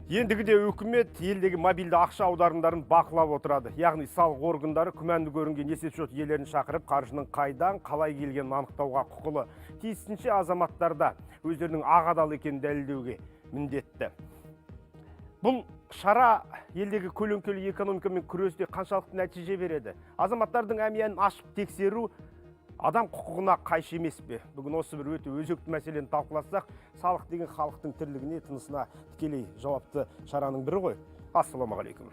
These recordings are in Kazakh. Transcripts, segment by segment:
Ендігіде үкімет елдегі мобильді ақша аударымдарын бақылап отырады. Яғни салық органдары күмәнді көрінген есепшот иелерін шақырып, қаржының қайдан, қалай келгенін анықтауға құқылы. Тиісінше азаматтарда өздерінің ақ-адал екенін дәлелдеуге міндетті. Бұл шара елдегі көлеңкелі экономикамен күресте қаншалықты нәтиже береді? Азаматтардың әмиянын ашып тексеру адам құқығына қайшы емес пе? Бүгін осы бір өте өзекті мәселені талқыласақ, салық деген халықтың тірлігіне, тынысына тікелей жауапты шараның бірі ғой. Ассалаумағалейкум.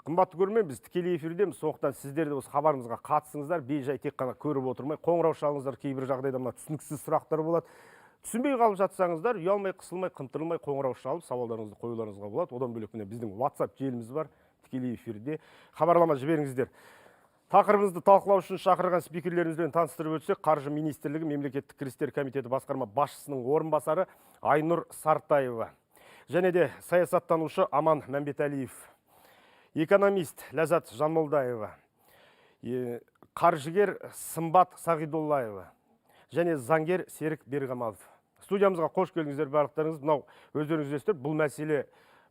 Қымбатты көрермен, біз тікелей эфирдеміз. Сондықтан сіздер де осы хабарымызға қатысыңыздар. Бей-жай тек қана көріп отырмай, қоңырау шалыңыздар. Кейбір жағдайда түсініксіз сұрақтар болады. Түсінбей қалып жатсаңыздар, ұялмай, қысылмай, қымтырылмай қоңырау шалып, сауалдарыңызды қоюларыңызға болады. Одан бөлек біздің WhatsApp желіміз бар, тікелей эфирде. Хабарлама жіберіңіздер. Тақырыбымызды талқылау үшін шақырған спикерлерімізбен таныстырып өтсек, Қаржы министрлігі Мемлекеттік кірістер комитеті басқарма басшысының орынбасары Айнұр Сартаева. Және де саясаттанушы Аман Мәмбетәлиев, экономист Ләззат Жанмолдаева, қаржыгер Сымбат Сағидоллаева және заңгер Серік Берғамалов. Студиямызға қош келдіңіздер барлықтарыңыз. Мынау өздеріңіз білесіздер, бұл мәселе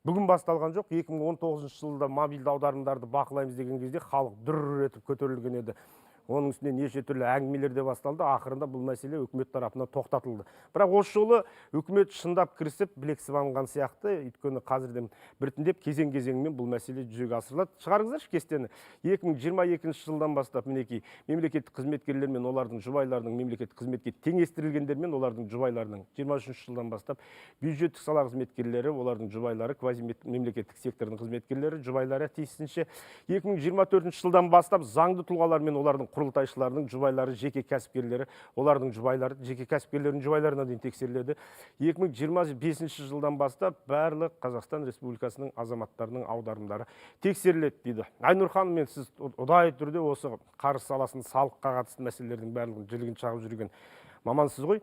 бүгін басталған жоқ. 2019 жылда мобильді аударымдарды бақылаймыз деген кезде халық дүр етіп көтерілген еді. Оның үстіне неше түрлі әңгімелер де басталды. Ақырында бұл мәселе үкімет тарапынан тоқтатылды. Бірақ осы жолы үкімет шындап кірісіп, білек сыбанған сияқты, өйткені қазірден біртіндеп кезең-кезеңмен бұл мәселе жүзеге асырылады. Шығарыңыздаршы кестені. 2022 жылдан бастап мінекей мемлекеттік қызметкерлер мен олардың жұбайларының мемлекеттік қызметке теңестірілгендер мен олардың жұбайларының 23 жылдан бастап бюджеттік сала қызметкерлері, олардың жұбайлары, квазимемлекеттік сектордың қызметкерлері, жұбайлары тиісінше 2024 жылдан бастап заңды тұлғалар мен олардың құрылтайшыларының жұбайлары, жеке кәсіпкерлері, олардың жұбайлары, жеке кәсіпкерлердің жұбайларына дейін тексеріледі. 2025 жылдан бастап барлық Қазақстан Республикасының азаматтарының аударымдары тексеріледі дейді. Айнұр ханым, мен сіз ұдайы түрде осы қаржы саласының салыққа қатысты мәселелердің барлығын жілігін шағып жүрген мамансыз ғой.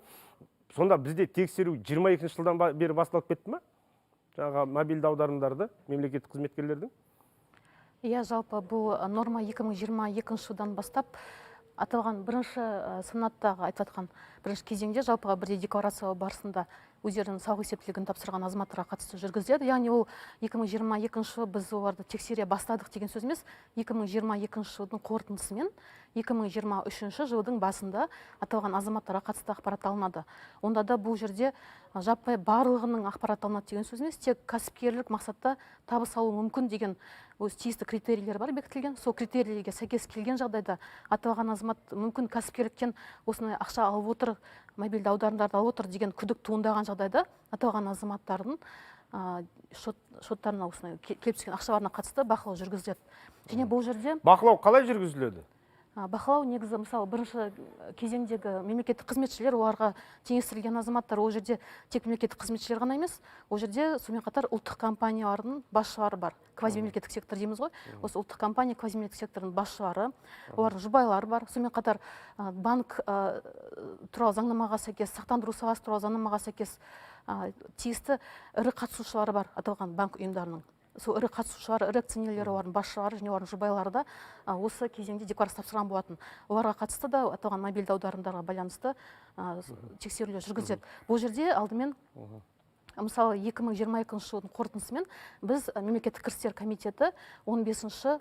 Сонда бізде тексеру 22 жылдан бері басталып кетті ме? Жаңағы мобильді аударымдарды мемлекеттік қызметкерлердің? Иә, жалпы бұл норма 2022 жылдан бастап аталған бірінші санаттағы айтылған бірінші кезеңде жалпыға бірдей декларациялау барысында өздерінің салық есептілігін тапсырған азаматтарға қатысты жүргізіледі. Яғни ол 2022 жылы біз оларды тексере бастадық деген сөз емес, 2022 жылдың қорытындысымен 2023 жылдың басында аталған азаматтарға қатысты ақпарат алынады. Онда да бұл жерде жаппай барлығының ақпарат алынады деген сөз емес, тек кәсіпкерлік мақсатта табыс алу мүмкін деген өз тиісті критерийлер бар бекітілген. Сол критерийлерге сәйкес келген жағдайда аталған азамат мүмкін кәсіпкерліктен осындай ақша алып отыр, мобильді аударымдарды алып отыр деген күдік туындаған жағдайда аталған азаматтардың шоттарына осындай келіп түскен ақшаларына қатысты бақылау жүргізіледі. Және бұл жерде бақылау қалай жүргізіледі? Бақылау негізі, мысалы, бірінші кезеңдегі мемлекеттік қызметшілер, оларға теңестірілген азаматтар, ол жерде тек мемлекеттік қызметшілер ғана емес, ол жерде сонымен қатар ұлттық компаниялардың басшылары бар. Квазимемлекеттік сектор дейміз ғой. Осы ұлттық компания, квазимемлекеттік секторының басшылары, олардың жұбайлары бар. Сонымен қатар банк туралы заңнамаға сәйкес, сақтандыру саласы туралы заңнамаға сәйкес тиісті ірі қатысушылары бар аталған банк ұйымдарының. Сол ірі қатысушылар, ірі акционерлері, олардың басшылары және олардың жұбайлары да осы кезеңде декларация тапсырған болатын. Оларға қатысты да аталған мобильді аударымдарға байланысты тексерулер жүргізіледі. Бұл жерде алдымен мысалы 2022 жылдың қорытындысымен біз мемлекеттік кірістер комитеті 15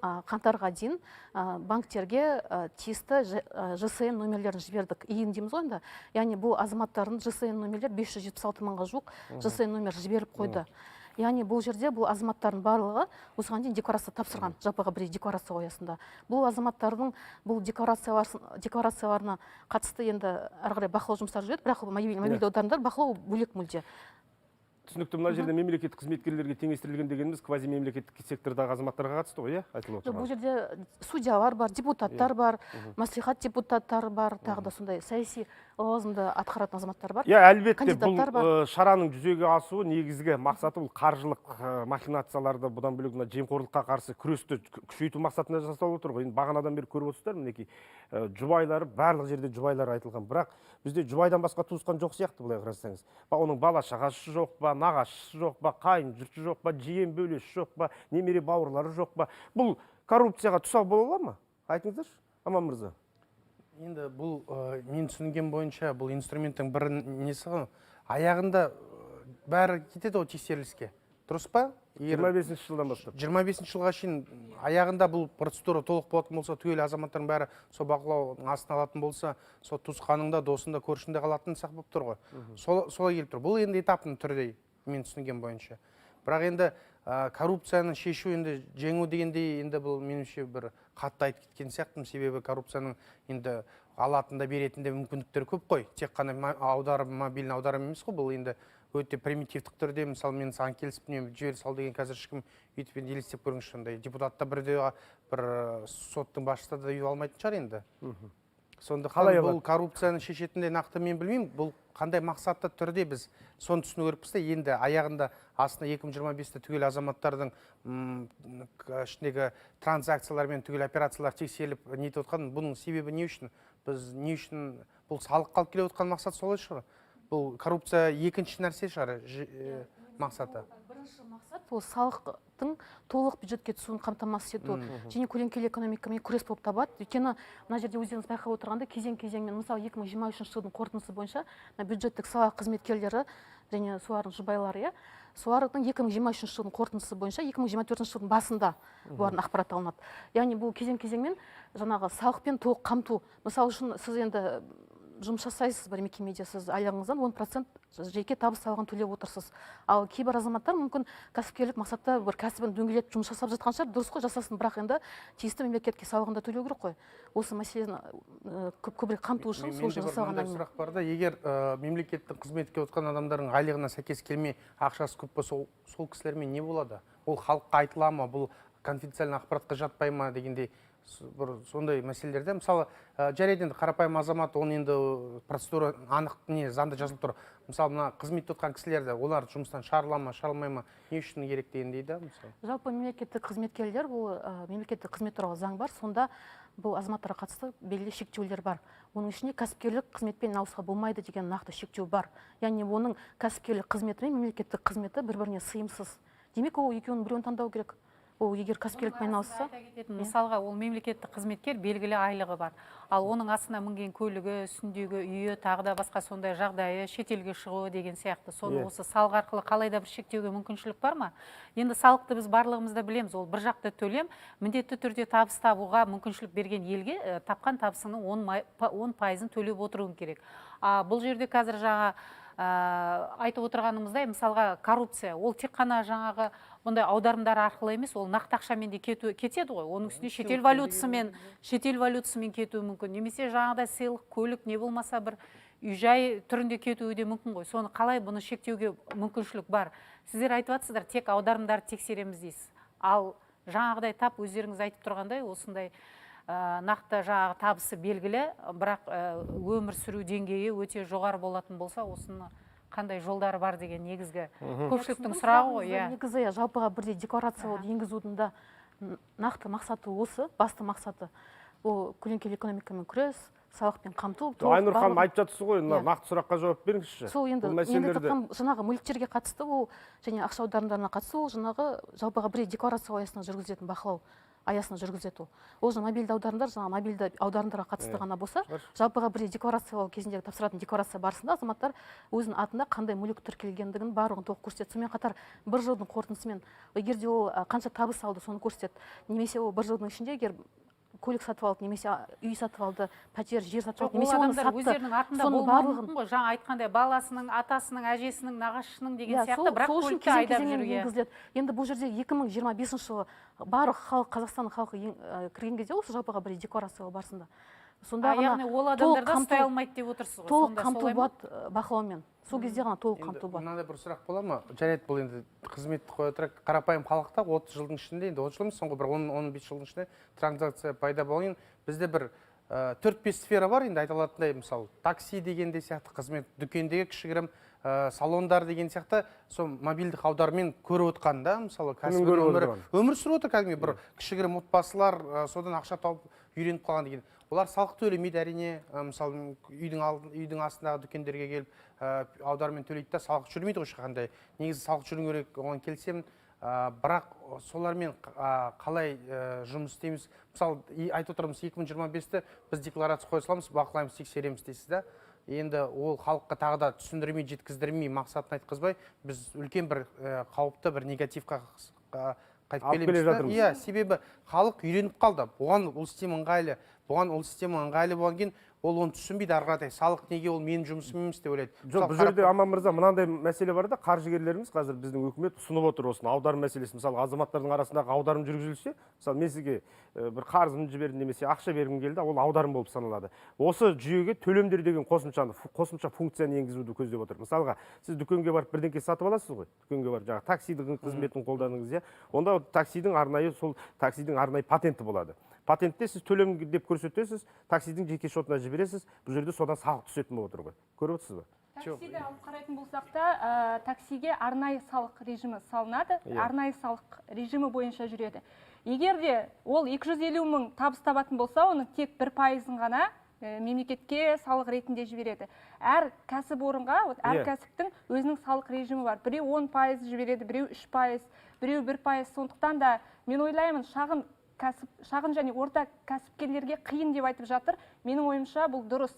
қаңтарға дейін банктерге тиісті ЖСН номерлерін жібердік. Иін дейміз ғой енді. Яғни бұл азаматтардың ЖСН номерлер 576 мыңға жуық ЖСН номер жіберіп қойды. Яғни бұл жерде бұл азаматтардың барлығы осыған дейін декларация тапсырған, жалпыға бірдей декларация аясында. Бұл азаматтардың бұл декларацияларына қатысты енді әрі қарай бақылау жұмыстары жүреді, бірақ мобильді аударымдар бақылау бөлек мүлде. Түсінікті, мына жерде мемлекеттік қызметкерлерге теңестірілген дегеніміз квазимемлекеттік сектордағы азаматтарға қатысты ғой, айтылып отырған. Бұл жерде судьялар бар, депутаттар бар, мәслихат депутаттары бар, тағы да сондай саяси лауазымды атқаратын азаматтар бар. Иә, әлбетте бұл кандидаттар бар. шараның жүзеге асуы негізгі мақсаты бұл қаржылық махинацияларды, бұдан бөлек мына жемқорлыққа қарсы күресті күшейту мақсатында жасалып отыр ғой. Енді бағанадан бері көріп отырсыздар, мінекей жұбайлары, барлық жерде жұбайлар айтылған. Бірақ бізде жұбайдан басқа туысқан жоқ сияқты, былай қарасаңыз. Оның бала шағасы жоқ па, нағашысы жоқ па, қайын жұрты жоқ па, жиен бөлесі жоқ па, немере бауырлары жоқ па. Бұл коррупцияға тұсау бола ала ма? Айтыңыздаршы, Аман мырза. Енді бұл мен түсінген бойынша бұл инструменттің бір несі ғой, аяғында бәрі кетеді ғой тексеріліске. Дұрыс па? 25 жылдан бастап. 25 жылға шейін аяғында бұл процедура толық болатын болса, түгел азаматтардың бәрі сол бақылау астына алатын болса, сол туысқаныңда, досында, көршінде қалатын сақ болып тұр ғой. Солай келіп тұр. Бұл енді этаптың түрде мен түсінген бойынша. Бірақ енді коррупцияны шешу енді жеңу дегендей енді бұл меніңше бір қатты айтып кеткен сияқтымын, себебі коррупцияның енді алатында беретінде мүмкіндіктер көп қой. Тек қана аударым, мобильный аударым емес қой, бұл енді өте примитивтік түрде, мысалы мен саған келісіп жібере сал деген қазір ешкім өйтіп елестеп көріңізші, сондай депутатта бір соттың басшысы да үй алмайтын шығар енді. Сондықтан бұл коррупцияны шешетіндей нақты мен білмеймін, бұл қандай мақсатты түрде біз соны түсіну керекпіз де, енді аяғында астына 2025-те түгел азаматтардың ішіндегі транзакциялар мен түгел операциялар тексеріліп нетіп отқан, бұның себебі не үшін? Біз не үшін бұл салыққа алып келе отқан мақсат солай шығар? Бұл коррупция екінші нәрсе шығар мақсаты. Бірінші мақсат ол салықтың толық бюджетке түсуін қамтамасыз ету және көлеңкелі экономикамен күрес болып табылады. Өйткені мына жерде өздеріңіз байқап отырғанда кезең-кезеңмен, мысалы 2023 жылдың қорытындысы бойынша бюджеттік сала қызметкерлері және солардың жұбайлары, солардың 2023 жылдың қорытындысы бойынша 2024 жылдың басында бұлардың ақпарат алынады. Яғни бұл кезең-кезеңмен жаңағы салықпен толық қамту. Мысалы үшін сіз енді жұмыс жасайсыз бір мекемеде, сіз айлығыңыздан 10% жеке табыс салығын төлеп отырсыз. Ал кейбір азаматтар мүмкін кәсіпкерлік мақсатта бір кәсібін дөңгелетіп жұмыс жасап жатқан шығар, дұрыс қой, жасасын, бірақ енді тиісті мемлекетке салығын да төлеу керек қой. Осы мәселені көбірек қамту үшін сол үшін жасалған әңгіме. Сұрақ бар да, егер мемлекеттік қызметке отқан адамдардың айлығына сәйкес келмей, ақшасы көп болса, сол кісілермен не болады? Ол халыққа айтыла ма, бұл конфиденциальный ақпаратқа жатпай ма дегендей сондай мәселелерде, мысалы жарайды енді қарапайым азамат, оны енді процедура анық не заңда жазылып тұр. Мысалы мына қызметте отқан кісілерді, олар жұмыстан шығарыла ма, шығарылмай ма, не үшін керек дегендей да, мысалы. Жалпы мемлекеттік қызметкерлер, бұл мемлекеттік қызмет туралы заң бар, сонда бұл азаматтарға қатысты белгілі шектеулер бар. Оның ішінде кәсіпкерлік қызметпен айналысуға болмайды деген нақты шектеу бар. Яғни оның кәсіпкерлік қызметі мен мемлекеттік қызметі бір-біріне сыйымсыз. Демек ол екеуінің біреуін таңдау керек. Ол егер кәсіпкерлікпен айналысса, мысалға ол мемлекеттік қызметкер белгілі айлығы бар. Ал оның астына мінген көлігі, үстіндегі үйі, тағы да басқа сондай жағдайы, шетелге шығуы деген сияқты. Соны осы салық арқылы қалай да бір шектеуге мүмкіншілік бар ма? Енді салықты біз барлығымыз да білеміз, ол бір жақты төлем, міндетті түрде табыс табуға мүмкіншілік берген елге тапқан табысының 10% төлеп отыруын керек. Бұл жерде қазір жаңа айтып отырғанымыздай, мысалға коррупция, ол тек қана жаңағы ондай аударымдар арқылы емес, ол нақты ақшамен де кетеді ғой. Оның үстіне шетел валютасымен кетуі мүмкін. Немесе жаңағыдай сыйлық, көлік, не болмаса бір үй-жай түрінде кетуі де мүмкін ғой. Соны қалай бұны шектеуге мүмкіншілік бар? Сіздер айтып жатсыздар, тек аударымдарды тексереміз дейсіз. Ал жаңағыдай тап өздеріңіз айтып тұрғандай, осындай нақты жаңағы табысы белгілі, бірақ өмір сүру деңгейі өте жоғары болатын болса, осыны қандай жолдары бар деген негізгі көпшіліктің сұрағы ғой. Негізі жалпыға бірдей декларациялауды енгізудің да нақты мақсаты осы, басты мақсаты. Ол көлеңкелі экономикамен күрес, салықпен қамту. Айнұр ханым айтып жатсыз ғой, нақты сұраққа жауап беріңізші. Сол енді жаңағы мүліктерге қатысты, ол және ақша аударымдарына қатысты, ол жаңағы жалпыға бірдей декларациялау аясында жүргізілетін бақылау аясына жүргізеді. Ол жаңа мобильді аударымдар, жаңа мобильді аударымдарға қатысты ғана болса, жалпыға бірдей декларациялау кезіндегі тапсыратын декларация барысында азаматтар өзінің атында қандай мүлік тіркелгендігін барлығын толық көрсетеді. Сонымен қатар бір жылдың қорытындысымен, егер де ол қанша табыс алды, соны көрсетеді. Немесе ол бір жылдың ішінде егер көлік сатып алды, немесе үй сатып алды, пәтер, жер сатып алды, немесе оны сатты. Өздерінің артында болмауы мүмкін ғой. Жаңа айтқандай баласының, атасының, әжесінің, нағашысының деген сияқты, бірақ көлікті айдап жүруге. Енді бұл жерде 2025 жылы барлық халық, Қазақстанның халқы кірген кезде осы жалпыға бір декларациялау барысында. Сонда яғни ол адамдар да ұстай алмайды деп отырсыз ғой. Толық қамту болады бақылаумен. Сол кезде ғана толық қамту болады. Мынандай бір сұрақ бола ма? Жарайды, бұл енді қызметті қоя тұра қарапайым халықта 30 жылдың ішінде, енді 30 жыл емес, соңғы бір 10-15 жылдың ішінде транзакция пайда болған. Бізде бір 4-5 сфера бар енді айтылатындай, мысалы такси дегенде сияқты қызмет, дүкендегі кішігірім салондар деген сияқты сол мобильдік аударыммен көріп отқан да, мысалы кәсіби өмір сүріп отыр кәдімгі бір кішігірім отбасылар содан ақша тауып үйреніп қалған деген. Олар салық төлемейді әрине, мысалы үйдің астындағы дүкендерге келіп аударыммен төлейді да, салық жүрмейді ешқандай. Негізі салық жүру керек, оған келсем, бірақ солармен қалай жұмыс істейміз? Мысалы айтып отырмыз 2025-те біз декларация қоя саламыз, бақылаймыз, тексереміз дейсіз да. Енді ол халыққа тағы да түсіндірмей, жеткіздірмей, мақсатын айтқызбай, біз үлкен бір қауіпті бір негативқа қайтып келеміз да. Иә, себебі халық үйреніп қалды. Бұған ол система ыңғайлы. Болған кейін ол оны түсінбейді, ары қаратай салық неге ол менің жұмысым емес деп ойлайды. Жоқ, бұл жерде Аман мырза, мынандай мәселе бар да, қаржыгерлеріміз қазір біздің үкімет ұсынып отыр осыны, аударым мәселесі. Мысалы, азаматтардың арасындағы аударым жүргізілсе, мысалы, мен сізге бір қарызымды жібердім немесе ақша бергім келді, ол аударым болып саналады. Осы жүйеге төлемдер деген қосымша функцияны енгізуді көздеп отыр. Мысалға, сіз дүкенге барып бірдеңке сатып аласыз ғой, дүкенге барып жаңағы таксидің қызметін қолданыңыз, иә. Онда таксидің арнайы патенті болады. Патентте сіз төлем деп көрсетесіз, таксидің жеке шотына жібересіз, бұл жерде содан салық түсетін болып отыр ғой. Көріп отырсыз ба? Таксиді алып қарайтын болсақ та, таксиге арнайы салық режимі салынады, арнайы салық режимі бойынша жүреді. Егер де ол 250 мың табыс табатын болса, оның тек 1%-ын ғана мемлекетке салық ретінде жібереді. Әр кәсіпорынға, әр кәсіптің өзінің салық режимі бар. Біреу 10% жібереді, біреу 3%, біреу 1%. Сондықтан да мен ойлаймын, шағын және орта кәсіпкерлерге қиын деп айтып жатыр. Менің ойымша бұл дұрыс.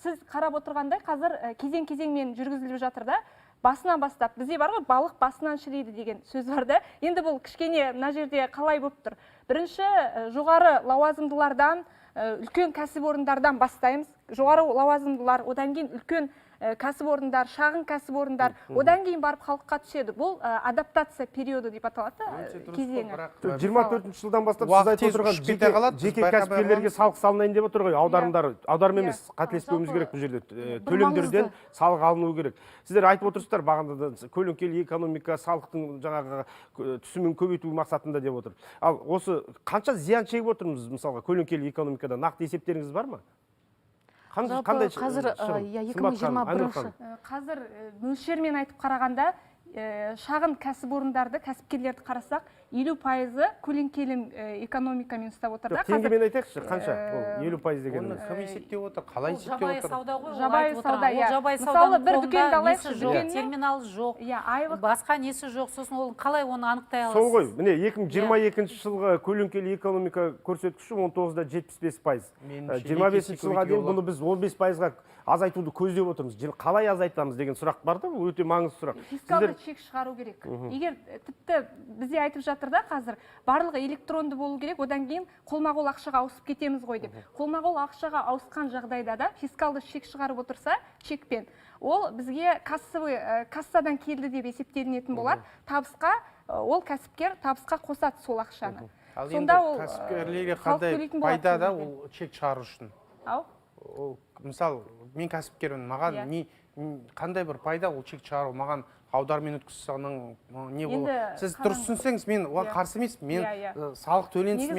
Сіз қарап отырғандай қазір кезең-кезеңмен жүргізіліп жатыр да. Басынан бастап, бізде бар ғой, балық басынан шіриді деген сөз бар да. Енді бұл кішкене мына жерде қалай болып тұр? Бірінші жоғары лауазымдылардан, үлкен кәсіпорындардан бастаймыз. Жоғары лауазымдылар, одан кейін үлкен кәсіпорындар, шағын кәсіпорындар, одан кейін барып халыққа түседі. Бұл адаптация периоды деп аталады, кезеңі. 24 жылдан бастап сіз айтып отырған жеке кәсіпкерлерге салық салынайын деп отыр ғой, аударым емес, қателеспеуіміз керек бұл жерде. Төлемдерден салық алыну керек. Сіздер айтып отырсыздар бағанда көлеңкелі экономика, салықтың жаңағы түсімін көбейту мақсатында деп отыр. Ал осы қанша зиян шегіп отырмыз мысалға көлеңкелі экономикада, нақты есептеріңіз бар ма? Қазір 2021 қазір мөлшермен айтып қарағанда шағын кәсіпорындарды, кәсіпкерлерді қарасақ, 50%-ы көлеңкелі экономикамен ұстап отыр да. Теңгемен айтайықшы, қанша? 50% деген. Оны кім есептеп отыр? Қалай есептеп отыр? Жабайы сауда ғой, жабайы сауда, иә. Жабайы Мысалы, бір сауданың дүкенді қолында алайықшы, несі жоқ, терминалы жоқ, басқа несі жоқ, сосын ол қалай оны анықтай аласыз? Сол ғой, міне 2022 жылғы көлеңкелі экономика көрсеткіші 19-да 75%. 25 жылға дейін бұны біз 15%-ға азайтуды көздеп отырмыз. Қалай азайтамыз деген сұрақ бар да, бұл өте маңызды сұрақ. Фискалды чек шығару керек. Егер тіпті бізде айтып жатыр да қазір, барлығы электронды болу керек, одан кейін қолма-қол ақшаға ауысып кетеміз ғой деп. Қолма-қол ақшаға ауысқан жағдайда да фискалды чек шығарып отырса, чекпен, ол бізге кассадан келді деп есептелінетін болады. Табысқа, ол кәсіпкер табысқа қосады сол ақшаны. Сонда ол кәсіпкерлерге қандай пайда да ол чек шығару үшін? Мысалы, мен кәсіпкермін, маған қандай бір пайда ол чек шығару, маған аударыммен өткізсеңнің не болады? Сіз дұрыс түсінсеңіз, мен оған қарсы емеспін. Мен салық төленсін,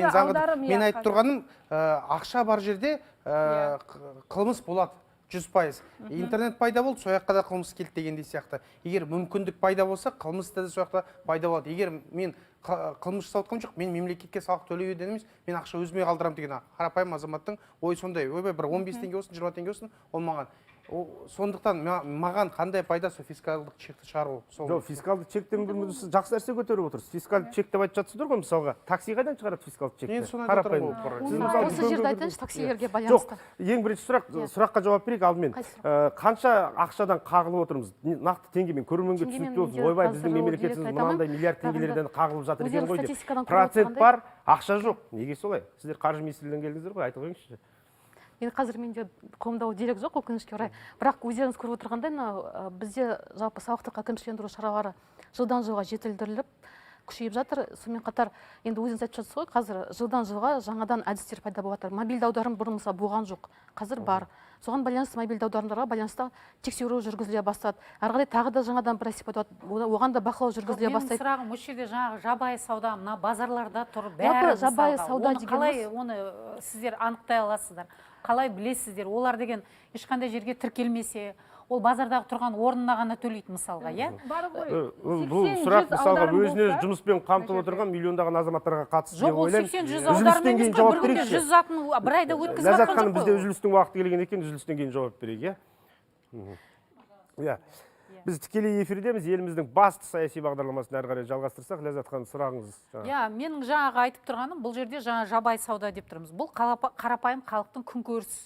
мен айтып тұрғаным, ақша бар жерде қылмыс болады. 100%. Интернет пайда болды, сояққа да қылмыс келді дегендей сияқты. Егер мүмкіндік пайда болса, қылмыс та сояқта пайда болады. Егер мен қылмыс жасап жоқ, мен мемлекетке салық төлеуден емес, мен ақша өзіме қалдырамын деген қарапайым азаматтың ой сондай. Ойбай, бір 15 теңге болсын, 20 теңге болсын, ол маған. Сондықтан маған қандай пайда сол фискалдық чекті шығару? Жоқ, фискалдық чектен сіз жақсы нәрсе көтеріп отырсыз. Фискалдық чек деп айтып жатсыздар ғой, мысалға, такси қайдан шығарады фискалдық чекті? Мен соны айтып отырмын. Осы жерде айтайыншы таксилерге байланысты. Жоқ, ең бірінші сұраққа жауап берейік алдымен. Қанша ақшадан қағылып отырмыз? Нақты теңгемен көрерменге түсінікті болсын. Ойбай, біздің мемлекетіміз мынандай миллиард теңгелерден қағылып жатыр екен ғой деп. Процент бар, ақша жоқ. Неге солай? Сіздер қаржы министрлігінен келдіңіздер ғой, айтып қойыңызшы. Енді қазір менде қолымда дерек жоқ, өкінішке орай. Бірақ өздеріңіз көріп отырғандай, бізде жалпы салықтық әкімшілендіру шаралары жылдан жылға жетілдіріліп, күшейіп жатыр. Сонымен қатар, енді өзіңіз айтып жатсыз ғой, қазір жылдан жылға жаңадан әдістер пайда болып жатыр. Мобильді аударым бұрын мысалы болған жоқ, қазір бар. Соған байланысты мобильді аударымдарға байланысты тексеру жүргізіле бастады. Ары қарай тағы да жаңадан бір нәрсе пайда болады. Оған да бақылау жүргізіле бастайды. Менің сұрағым, осы жерде жаңағы жабайы сауда, мына базарларда тұр, бәрі жабайы сауда қалай оны сіздер анықтай аласыздар? қалай білесіздер? Олар деген ешқандай жерге тіркелмесе, ол базардағы тұрған орнына ғана төлейді мысалға, иә? бар ғой. Бұл 80-100 сұрақ мысалға аударым өзіне болса, жұмыспен қамтып отырған миллиондаған азаматтарға қатысты деп Жоқ, ол ойлаймын. 80-100 Үзілістен аударым емес кейін қой, жауап бір күнде берейікші. 100 затын бір айда өткізіп Ләззат жатқан ханым, жоқ бізде қой. үзілістің уақыты келген екен, үзілістен кейін жауап берейік, иә? Иә. Біз тікелей эфирдеміз, еліміздің басты саяси бағдарламасын әрі қарай жалғастырсақ, Ләззат ханым, сұрағыңыз. Иә, менің жаңағы айтып тұрғаным, бұл жерде жаңа жабай сауда деп тұрмыз. Бұл қарапайым халықтың күнкөріс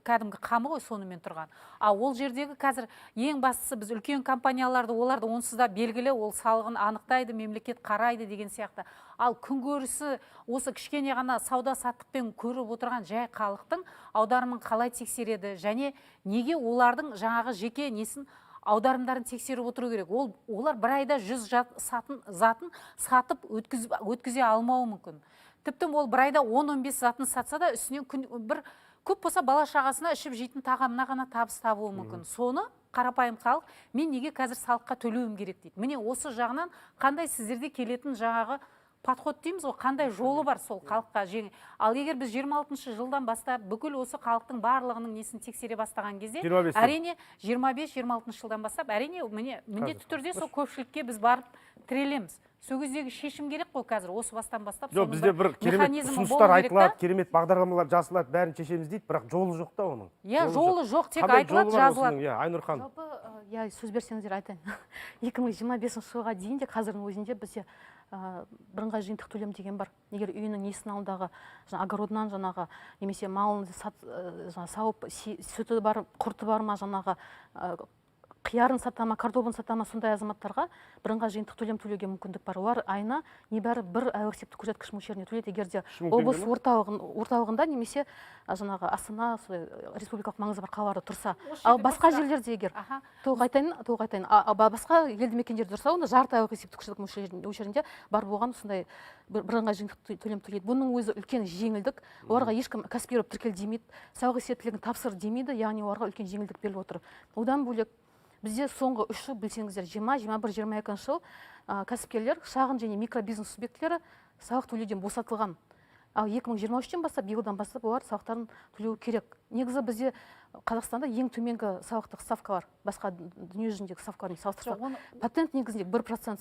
кәдімгі қамы ғой сонымен тұрған. Ол жердегі қазір ең бастысы біз үлкен компанияларды, оларды онсыз да белгілі, ол салығын анықтайды, мемлекет қарайды деген сияқты. Ал күнкөрісі осы кішкене ғана сауда саттықпен көріп отырған жай халықтың аударымын қалай тексереді және неге олардың жаңағы жеке несін аударымдарын тексеріп отыру керек. Олар бір айда 100 затын сатып өткізе алмауы мүмкін. Тіпті ол бір айда 10-15 затын сатса да үстінен бір көп болса бала шағасына ішіп жейтін тағамына ғана табыс табуы мүмкін. Соны қарапайым халық, мен неге қазір салыққа төлеуім керек дейді. Міне осы жағынан қандай сіздерде келетін жаңағы подход дейміз ғой, қандай жолы бар сол халыққа жеңіл. Ал егер біз 26 жылдан бастап бүкіл осы халықтың барлығының несін тексере бастаған кезде, әрине 25-26 жылдан бастап, әрине міндетті түрде сол көпшілікке біз барып тірелеміз. Сол кездегі шешім керек қой қазір, осы бастан бастап. Жоқ, бізде бір керемет ұсыныстар айтылады, керемет бағдарламалар жасалады, бәрін шешеміз дейді, бірақ жолы жоқ та оның. Иә, жолы жоқ, тек айтылады, жазылады. Айнұр ханым. Жалпы, сөз берсеңіздер айтайын. 2025 жылға дейін де қазірдің өзінде бізде бірыңғай жиынтық төлем деген бар. Егер үйінің несін алдағы огородынан жаңағы немесе малын сауып, сүті бар, құрты бар ма жаңағы қиярын сатама, картоплын сатама, сондай азаматтарға бірыңғай жиынтық төлем төлеуге мүмкіндік бар. Олар айына небәрі бір айлық есептік көрсеткіш мөлшеріне төлейді. Егер де облыс орталығында немесе жаңағы Астана, республикалық маңызы бар қалаларда тұрса, ал басқа жерлерде егер толық айтайын, басқа елді мекендерде тұрса, онда жарты айлық есептік көрсеткіш мөлшерінде бар болған сондай бірыңғай жиынтық төлем төлейді. Бұның өзі үлкен жеңілдік. Оларға ешкім кәсіпкер болып тіркел демейді, салық есептілігін тапсыр демейді, яғни оларға үлкен жеңілдік беріліп отыр. Одан бөлек бізде соңғы 3 жыл білсеңіздер, 20-21-22 жыл кәсіпкерлер, шағын және микробизнес субъектілері салық төлеуден босатылған. Ал 2023-тен бастап, биылдан бастап олар салықтарын төлеу керек. Негізі бізде Қазақстанда ең төменгі салықтық ставка бар. Басқа дүние жүзіндегі ставкалармен салыстырсақ, патент негізінде 1%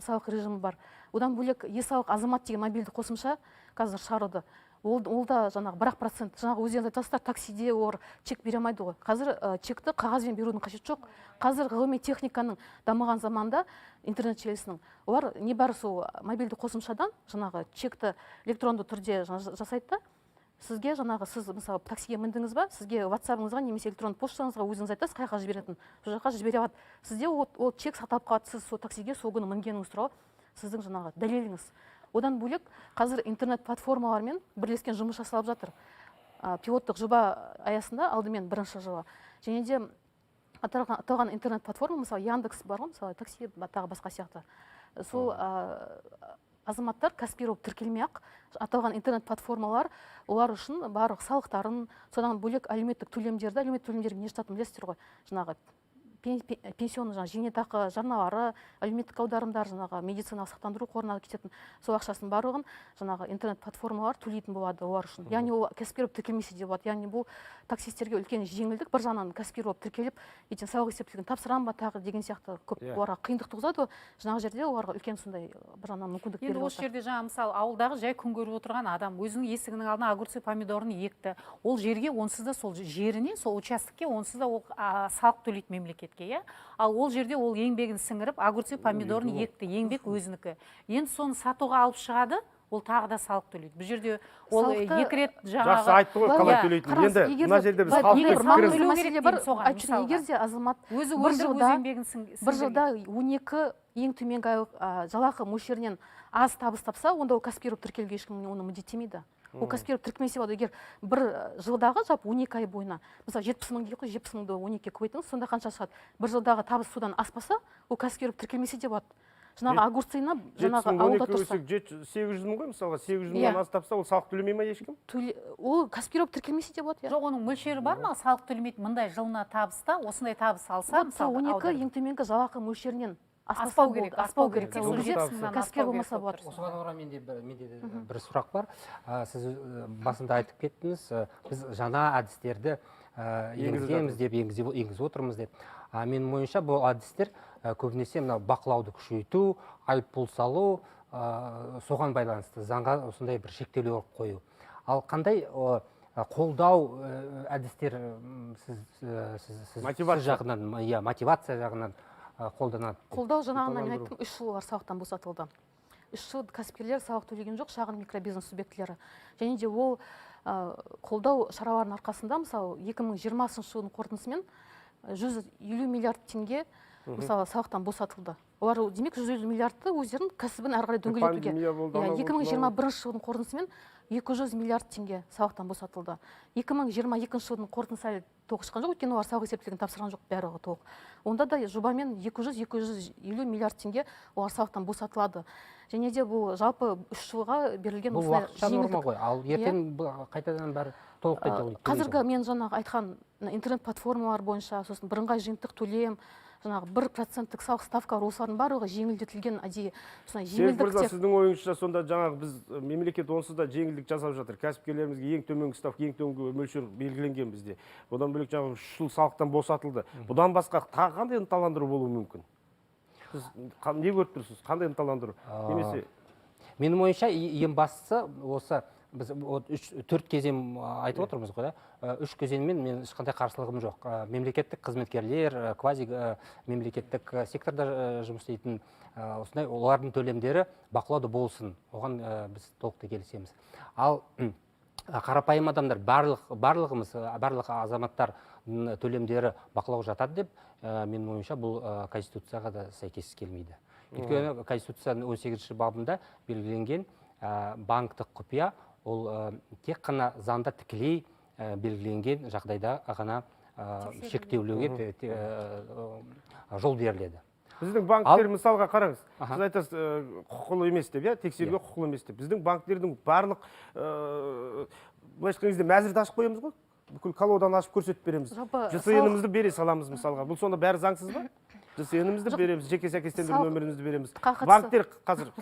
салық режимі бар. Одан бөлек е-салық азамат деген мобильді қосымша қазір шығарылды. Ол да жаңағы 1%, жаңағы өздеріңіз айтасыздар, таксиде олар чек бере алмайды ғой. Қазір чекті қағазбен берудің қажеті жоқ. Қазір ғылыми техниканың дамыған заманда интернет желісінің олар небәрі сол мобильді қосымшадан жаңағы чекті электронды түрде жасайды да, сізге жаңағы сіз мысалы таксиге міндіңіз ба, сізге WhatsApp-ыңызға немесе электронды поштаңызға өзіңіз айтасыз, қай жаққа жіберетін, сол жаққа жібере алады. Сізде ол чек сақталып қалады, сіз сол таксиге сол күні мінгеніңіз туралы сіздің жаңағы дәлеліңіз. Одан бөлек қазір интернет платформалармен бірлескен жұмыс жасалып жатыр. Пилоттық жоба аясында алдымен бірінші жылы. Және де аталған интернет платформа, мысалы Яндекс бар ғой, мысалы такси, тағы басқа сияқты. Сол азаматтар кәсіпкер болып тіркелмей-ақ аталған интернет платформалар олар үшін барлық салықтарын, содан бөлек әлеуметтік төлемдерді не жататынын білесіздер ғой, жаңағы пенсионный зейнетақы жарналары, әлеуметтік аударымдар, жаңағы медициналық сақтандыру қорына кететін сол ақшасын барлығын жаңағы интернет платформалар төлейтін болады олар үшін. Яғни ол кәсіпкер болып тіркелмесе де болады. Яғни бұл таксистерге үлкен жеңілдік, бір жағынан кәсіпкер болып тіркеліп, ертең салық есептілігін тапсырамын ба тағы деген сияқты көп оларға қиындық туғызады. Жаңағы жерде оларға үлкен сондай бір жағынан мүмкіндік беріп отыр. Енді осы жерде жаңа мысалы ауылдағы жай күн көріп отырған адам өзінің есігінің алдына огурцы помидорын екті. Ол жерге онсыз да сол жеріне, сол участокке онсыз да ол салық төлейді мемлекетке, иә? Ал ол жерде ол еңбегін сіңіріп, огурцы помидорын екті, еңбек өзінікі. Енді соны сатуға алып шығады, ол тағы да салық төлейді. Бұл жерде ол 2 рет жаңағы жақсы айтты ғой қалай төлейтін. Енді мына жерде біз халықтың мәселе бар. Егер де азамат бір жылда 12 ең төменгі жалақы мөлшерінен аз табыс тапса, онда ол кәсіпкер болып тіркелуге ешкім оны міндеттемейді. Ол кәсіпкер болып тіркелмесе болады. Егер бір жылдағы жалпы 12 ай бойына, мысалы 70 мың дейік қой, 70 мыңды 12-ге көбейтіңіз, сонда қанша шығады? Bir жылдағы табыс содан аспаса, ол кәсіпкер болып тіркелмесе де болады. Жаңағы огурцына жаңағы ауылда тұрса. 800 мың ғой, мысалға 800 мыңнан аз тапса, ол салық төлемей ме ешкім? Ол кәсіпкер болып тіркелмесе де болады. Жоқ, оның мөлшері бар ма? Салық төлемейді мындай жылына табыста, осындай табыс алса, мысалы 12 ең төменгі жалақы мөлшерінен Аспау керек, аспау керек. Сол Ол кезде кезде кәсіпкер болмаса болады. осыған орай менде де бір сұрақ бар. Сіз басында айтып кеттіңіз, біз жаңа әдістерді енгіземіз деп, енгізіп отырмыз деп. Менің ойымша бұл әдістер көбінесе мына бақылауды күшейту, айыппұл салу, соған байланысты заңға осындай бір шектеулер қою. Ал қандай қолдау әдістер сіз жағынан, мотивация жағынан қолданады? Қолдау жаңағына мен айттым, 3 жыл олар салықтан босатылды. 3 жыл кәсіпкерлер салық төлеген жоқ, шағын микробизнес субъектілері. Және де ол қолдау шараларының арқасында, мысалы 2020 жылдың қорытындысымен 150 миллиард теңге мысалы салықтан босатылды. Олар демек 150 миллиардты өздерінің кәсібін әрі қарай дөңгелетуге. 2021 жылдың қорытындысымен 200 миллиард теңге салықтан босатылды. 2022 жылдың қорытындысы әлі толық шыққан жоқ, өйткені олар салық есептілігін тапсырған жоқ барлығы толық. Онда да жобамен 200-250 миллиард теңге олар салықтан босатылады. Және де бұл жалпы 3 жылға берілген бұл уақытша норма ғой. Ал ертең қайтадан бәрі толықтай қазіргі мен жаңағы айтқан интернет платформалар бойынша, сосын бірыңғай жиынтық төлем, жаңағы 1% салық ставкалар, осылардың барлығы жеңілдетілген әдейі. Серік мырза, сіздің ойыңызша сонда жаңағы біз мемлекет онсыз да жеңілдік жасап жатыр. Кәсіпкерлерімізге ең төменгі ставка, ең төменгі мөлшер белгіленген бізде. Одан бөлек жаңағы 3 жыл салықтан босатылды. Бұдан басқа тағы қандай ынталандыру болуы мүмкін? Сіз не көріп тұрсыз? Қандай ынталандыру? Немесе менің ойымша ең бастысы осы біз 4 кезең айтып отырмыз ғой, 3 кезеңмен мен ешқандай қарсылығым жоқ. Мемлекеттік қызметкерлер, квази мемлекеттік секторда жұмыс істейтін осындай олардың төлемдері бақылауда болсын. Оған біз толықтай келісеміз. Ал қарапайым адамдар, барлық азаматтар төлемдері бақылау жатады деп, менің ойымша бұл Конституцияға да сәйкес келмейді. Өйткені Конституцияның 18-ші бабында белгіленген банктік құпия ол тек қана заңда тікелей белгіленген жағдайда ғана шектеулеуге жол беріледі. Біздің банктер мысалға қараңыз, сіз айтасыз құқылы емес деп, тексеруге құқылы емес деп. Біздің банктердің барлық былайша айтқан кезде мәзірді ашып қоямыз ғой. Бүкіл колодан ашып көрсетіп береміз. ЖСН-імізді бере саламыз мысалға. Бұл сонда бәрі заңсыз ба? ЖСН-імізді береміз, жеке сәйкестендіру нөмірімізді береміз. Банктер қазір,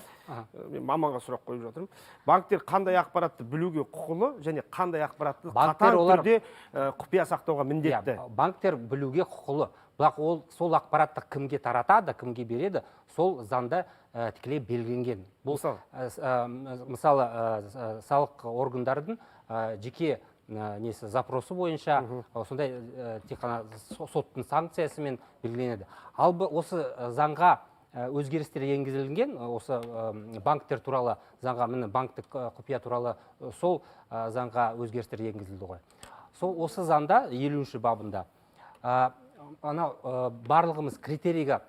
мен маманға сұрақ қойып жатырмын. Банктер қандай ақпаратты білуге құқылы және қандай ақпаратты қатаң түрде құпия сақтауға міндетті? Банктер білуге құқылы. Бірақ ол сол ақпаратты кімге таратады, кімге береді, сол заңда тікелей белгіленген. Бұл мысалы салық органдардың жеке несі запросы бойынша сондай тек қана соттың санкциясымен белгіленеді. Ал осы заңға өзгерістер енгізілген, осы банктер туралы заңға, міне банктік құпия туралы сол заңға өзгерістер енгізілді ғой. Сол осы заңда 50-ші бабында барлығымыз критерийға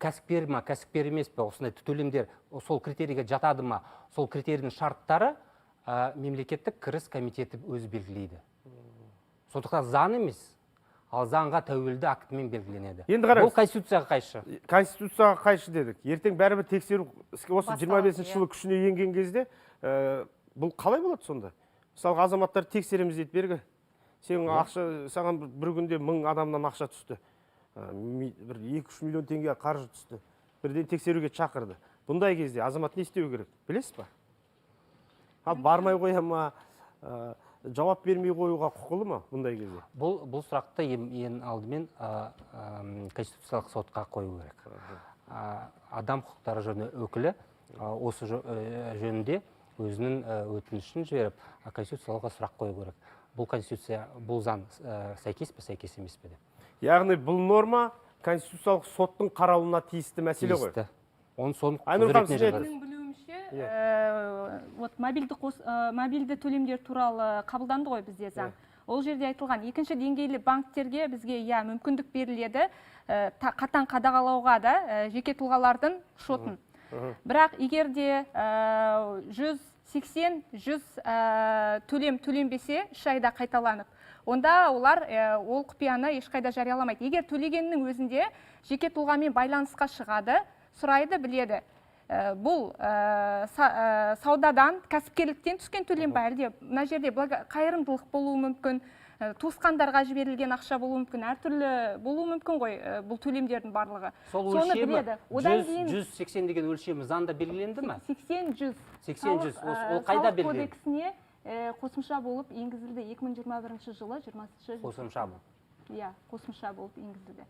кәсіпкер ма, кәсіпкер емес пе, осындай төлемдер сол критерийға жатады ма, сол критерийдің шарттары мемлекеттік кіріс комитеті өзі белгілейді. Сондықтан заң емес, ал заңға тәуелді актімен белгіленеді. Енді қараңыз. Бұл Конституцияға қайшы. Конституцияға қайшы дедік. Ертең бәрібір тексеру осы 25 жылы күшіне енген кезде бұл қалай болады сонда? Мысалға азаматтар тексереміз дейді, бергі. Саған бір күнде 1000 адамнан ақша түсті. Бір 2-3 миллион теңге қаржы түсті. Бірден тексеруге шақырды. Бұндай кезде азамат не істеу керек? Білесіз ба? Бармай қоя ма, жауап бермей қоюға құқылы ма бұндай кезде? Бұл сұрақты ең алдымен Конституциялық сотқа қою керек. Адам құқықтары жөніндегі өкілі осы жөнінде өзінің өтінішін жіберіп, Конституциялыққа сұрақ қою керек. Бұл Конституция, бұл заң сәйкес пе, сәйкес емес пе деп. Яғни бұл норма Конституциялық соттың қарауына тиісті мәселе ғой. Тиісті. Оның соның құзыретіне жатады. Мобильді төлемдер туралы қабылданды ғой бізде заң. Ол жерде айтылған екінші деңгейлі банктерге бізге мүмкіндік беріледі, қатаң қадағалауға да жеке тұлғалардың шотын. Бірақ егерде 180-100 төленбесе 3 айда қайталанып, онда олар ол құпияны ешқайда жарияламайды. Егер төлегеннің өзінде жеке тұлғамен байланысқа шығады, сұрайды, біледі. Бұл саудадан, кәсіпкерліктен түскен төлем ба, әлде мына жерде қайырымдылық болуы мүмкін, туысқандарға жіберілген ақша болуы мүмкін, әртүрлі болуы мүмкін ғой бұл төлемдердің барлығы. Сол Соны өлшемі біледі. Одан кейін 180 деген өлшемі заңда белгіленді ме? 80-100. 80-100. Ол қайда Салық белгіленді? кодексіне қосымша болып енгізілді 2021 жылы 20 Қосымша бұл. Иә, қосымша болып енгізілді.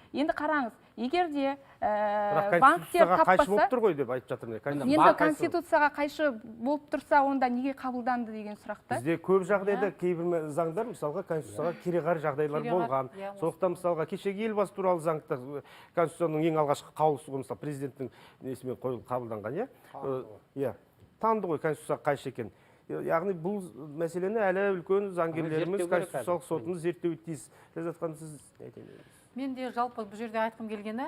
Енді қараңыз, егер де Бірақ банктер конституцияға қайшы болып таппаса, тұр ғой деп айтып жатырмын. енді конституцияға қайшы болып тұрса, онда неге қабылданды деген сұрақты. Бізде көп жағдайда кейбір заңдар мысалға конституцияға кереғар жағдайлар болған. Сондықтан мысалға кешегі елбасы туралы заңда конституцияның ең алғашқы қаулысы ғой, мысалы президенттің несімен қабылданған, иә, танды ғой конституцияға қайшы екен. Яғни бұл мәселені әлі үлкен заңгерлеріміз конституциялық сотымыз зерттеуі тиіс. Жатқан сіз айтайын. Мен де жалпы бұл жерде айтқым келгені,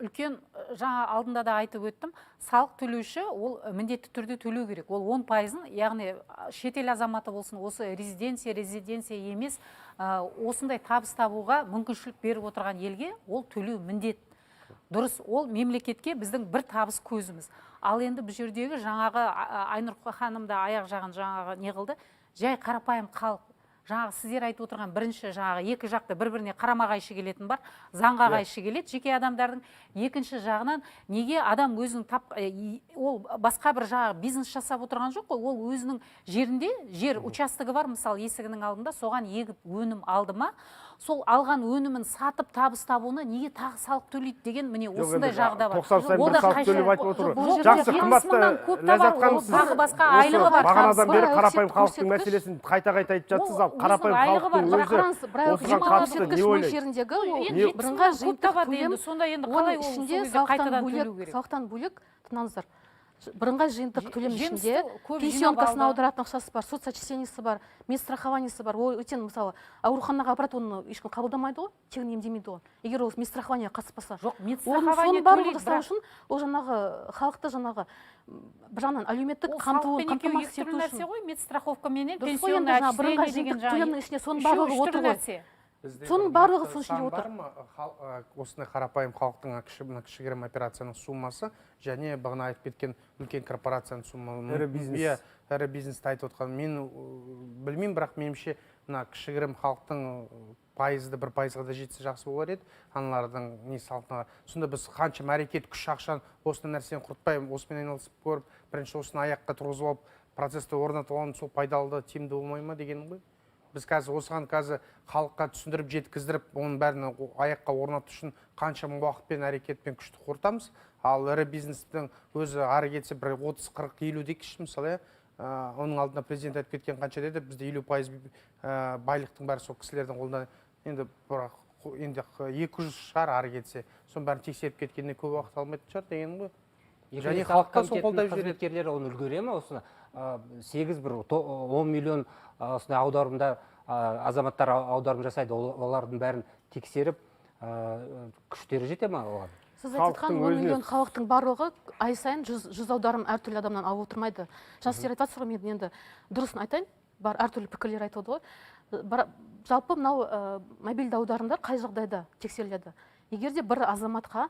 үлкен жаңа алдында да айтып өттім, салық төлеуші ол міндетті түрде төлеу керек. Ол 10%-ын, яғни шетел азаматы болсын, осы резиденция емес, осындай табыс табуға мүмкіншілік беріп отырған елге ол төлеу міндет. Дұрыс, ол мемлекетке біздің бір табыс көзіміз. Ал енді бұл жердегі жаңағы Айнұр ханым да аяқ жағын жаңағы не қылды, жай қарапайым халық. Жаңағы сіздер айтып отырған бірінші жаңағы екі жақты бір-біріне қарама қайшы келетін бар, заңға қайшы келеді жеке адамдардың. Екінші жағынан неге адам өзінің ол басқа бір жаңағы бизнес жасап отырған жоқ қой, ол өзінің жерінде жер участогы бар, мысалы есігінің алдында, соған егіп өнім алды ма, сол алған өнімін сатып табыс табуына неге тағы салық төлейді деген міне осындай жағда бар. 90 сайын бір салық төлеп айтып отыр. Жақсы, қымбатты Ләззат ханым, тағы басқа айлығы бар. Бағанадан бері қарапайым халықтың мәселесін қайта-қайта айтып жатсыз, ал қарапайым халықтың өзі осыған қатысты не ойлайды? бірыңғай жиынтық төлем, сонда енді қалай ол ішінде салықтан бөлек, тыңдаңыздар, бірыңғай жиынтық төлем ішінде пенсионкасына аударатын ақшасы бар, соцсочислениясы бар, медстрахованиясы бар. Ол өтен мысалы ауруханаға апарат, оны ешкім қабылдамайды ғой, тегін емдемейді ғой. Егер ол медстрахования қатыспаса. Жоқ, медстрахования төлейді, бірақ ол жаңағы халықты жаңағы бір жағынан әлеуметтік қамтылуын қамтамасыз ету үшін. Медстраховка менен пенсионный отчисление деген төлемнің ішіне соның барлығы отыр ғой. Соның барлығы сол ішінде отыр. Осындай қарапайым халықтың кішігірім операцияның суммасы және бағана айтып кеткен үлкен корпорацияның суммасы. Ірі бизнесті айтып отқан. Мен білмеймін, бірақ меніңше мына кішігірім халықтың пайызды 1%-ға да жетсе жақсы болар еді. Аналардың не салтына. Сонда біз қанша әрекет күш ақшаны осындай нәрсені құртпай, осымен айналысып көріп, бірінші осыны аяққа тұрғызып алып, процесті орнатып алған сол пайдалы тиімді болмай ма дегенім ғой. Біз осыған халыққа түсіндіріп, жеткіздіріп, оның бәрін аяққа орнату үшін қанша уақытпен, әрекетпен күшті құртамыз. Ал ірі бизнестің өзі ары кетсе бір 30, 40, 50 дейікші мысалы, оның алдында президент айтып кеткен қанша деді, бізде 50% байлықтың бәрі сол кісілердің қолында. Енді 200 шығар ары кетсе, соның бәрін тексеріп кеткенде көп уақыт алмайтын шығар дегенім ғой. Және халыққа сол қолдап жүреді. Қызметкерлері оны үлгере ме осыны? 10 миллион осындай аударымда азаматтар аударым жасайды, олардың бәрін тексеріп күштері жете ме оған? Сіз айтқан 10 миллион халықтың барлығы ай сайын 100 аударым әртүрлі адамнан алып отырмайды. Жас сіздер айтасыз ғой, мен енді дұрысын айтайын, бар әртүрлі пікірлер айтады ғой. Жалпы мынау мобильді аударымдар қай жағдайда тексеріледі? Егер де бір азаматқа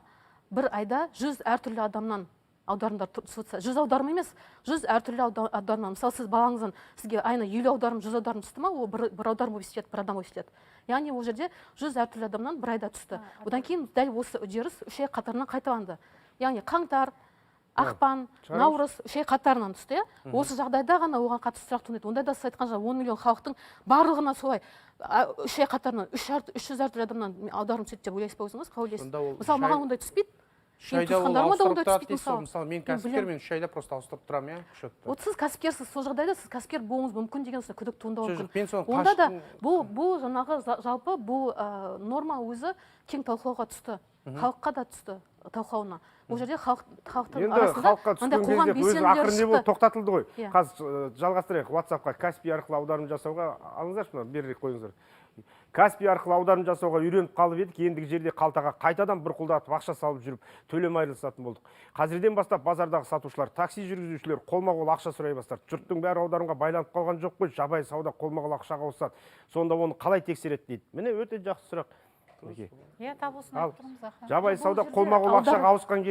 бір айда 100 әртүрлі адамнан аударымдар түсіп, 100 аударым емес, 100 әртүрлі аударым. Мысалы, сіз балаңыздан сізге айына 50 аударым, 100 аударым түсті ма, ол бір аударым болып есептеледі, бір адам болып есептеледі. Яғни ол жерде 100 әртүрлі адамнан бір айда түсті. Одан кейін дәл осы үдеріс 3 ай қатарынан қайталанды. Яғни қаңтар, ақпан, наурыз 3 ай қатарынан түсті. Осы жағдайда ғана оған қатысты сұрақ туындайды. Онда да сіз айтқан 10 миллион халықтың барлығына солай 3 ай қатарынан 300 әртүрлі адамнан аударым түседі деп ойлайсыз ба өзіңіз? Қалай ойлайсыз? Мысалы, маған ондай түспейді. Мысалы, мен кәсіпкер, мен 3 айда просто ауыстырып тұрамын, Вот сіз кәсіпкерсіз, сол жағдайда сіз кәсіпкер болуыңыз мүмкін деген күдік туындауы мүмкін. Онда да бұл жаңағы жалпы бұл норма өзі кең талқылауға түсті, халыққа да түсті талқылауына. Бұл жерде халықтың арасында қоғам белсенділері шықты. Тоқтатылды ғой. Қазір жалғастырайық, WhatsApp-қа Каспий арқылы аударым жасауға алыңыздаршы, берірек қойыңыздар. Каспий арқылы аударым жасауға үйреніп қалып едік, ендігі жерде қалтаға қайтадан бір құлдатып ақша салып жүріп, төлем айырылысатын болдық. Қазірден бастап базардағы сатушылар, такси жүргізушілер қолма-қол ақша сұрай бастады. Жұрттың бәрі аударымға байланып қалған жоқ қой, жабайы сауда қолма-қол ақшаға ауысады. Сонда оны қалай тексереді дейді. Міне өте жақсы сұрақ. Иә, табылсын Ал. айтып тұрмыз аха. Жабайы сауда жерде қолма-қол аудан- ақшаға ауысқан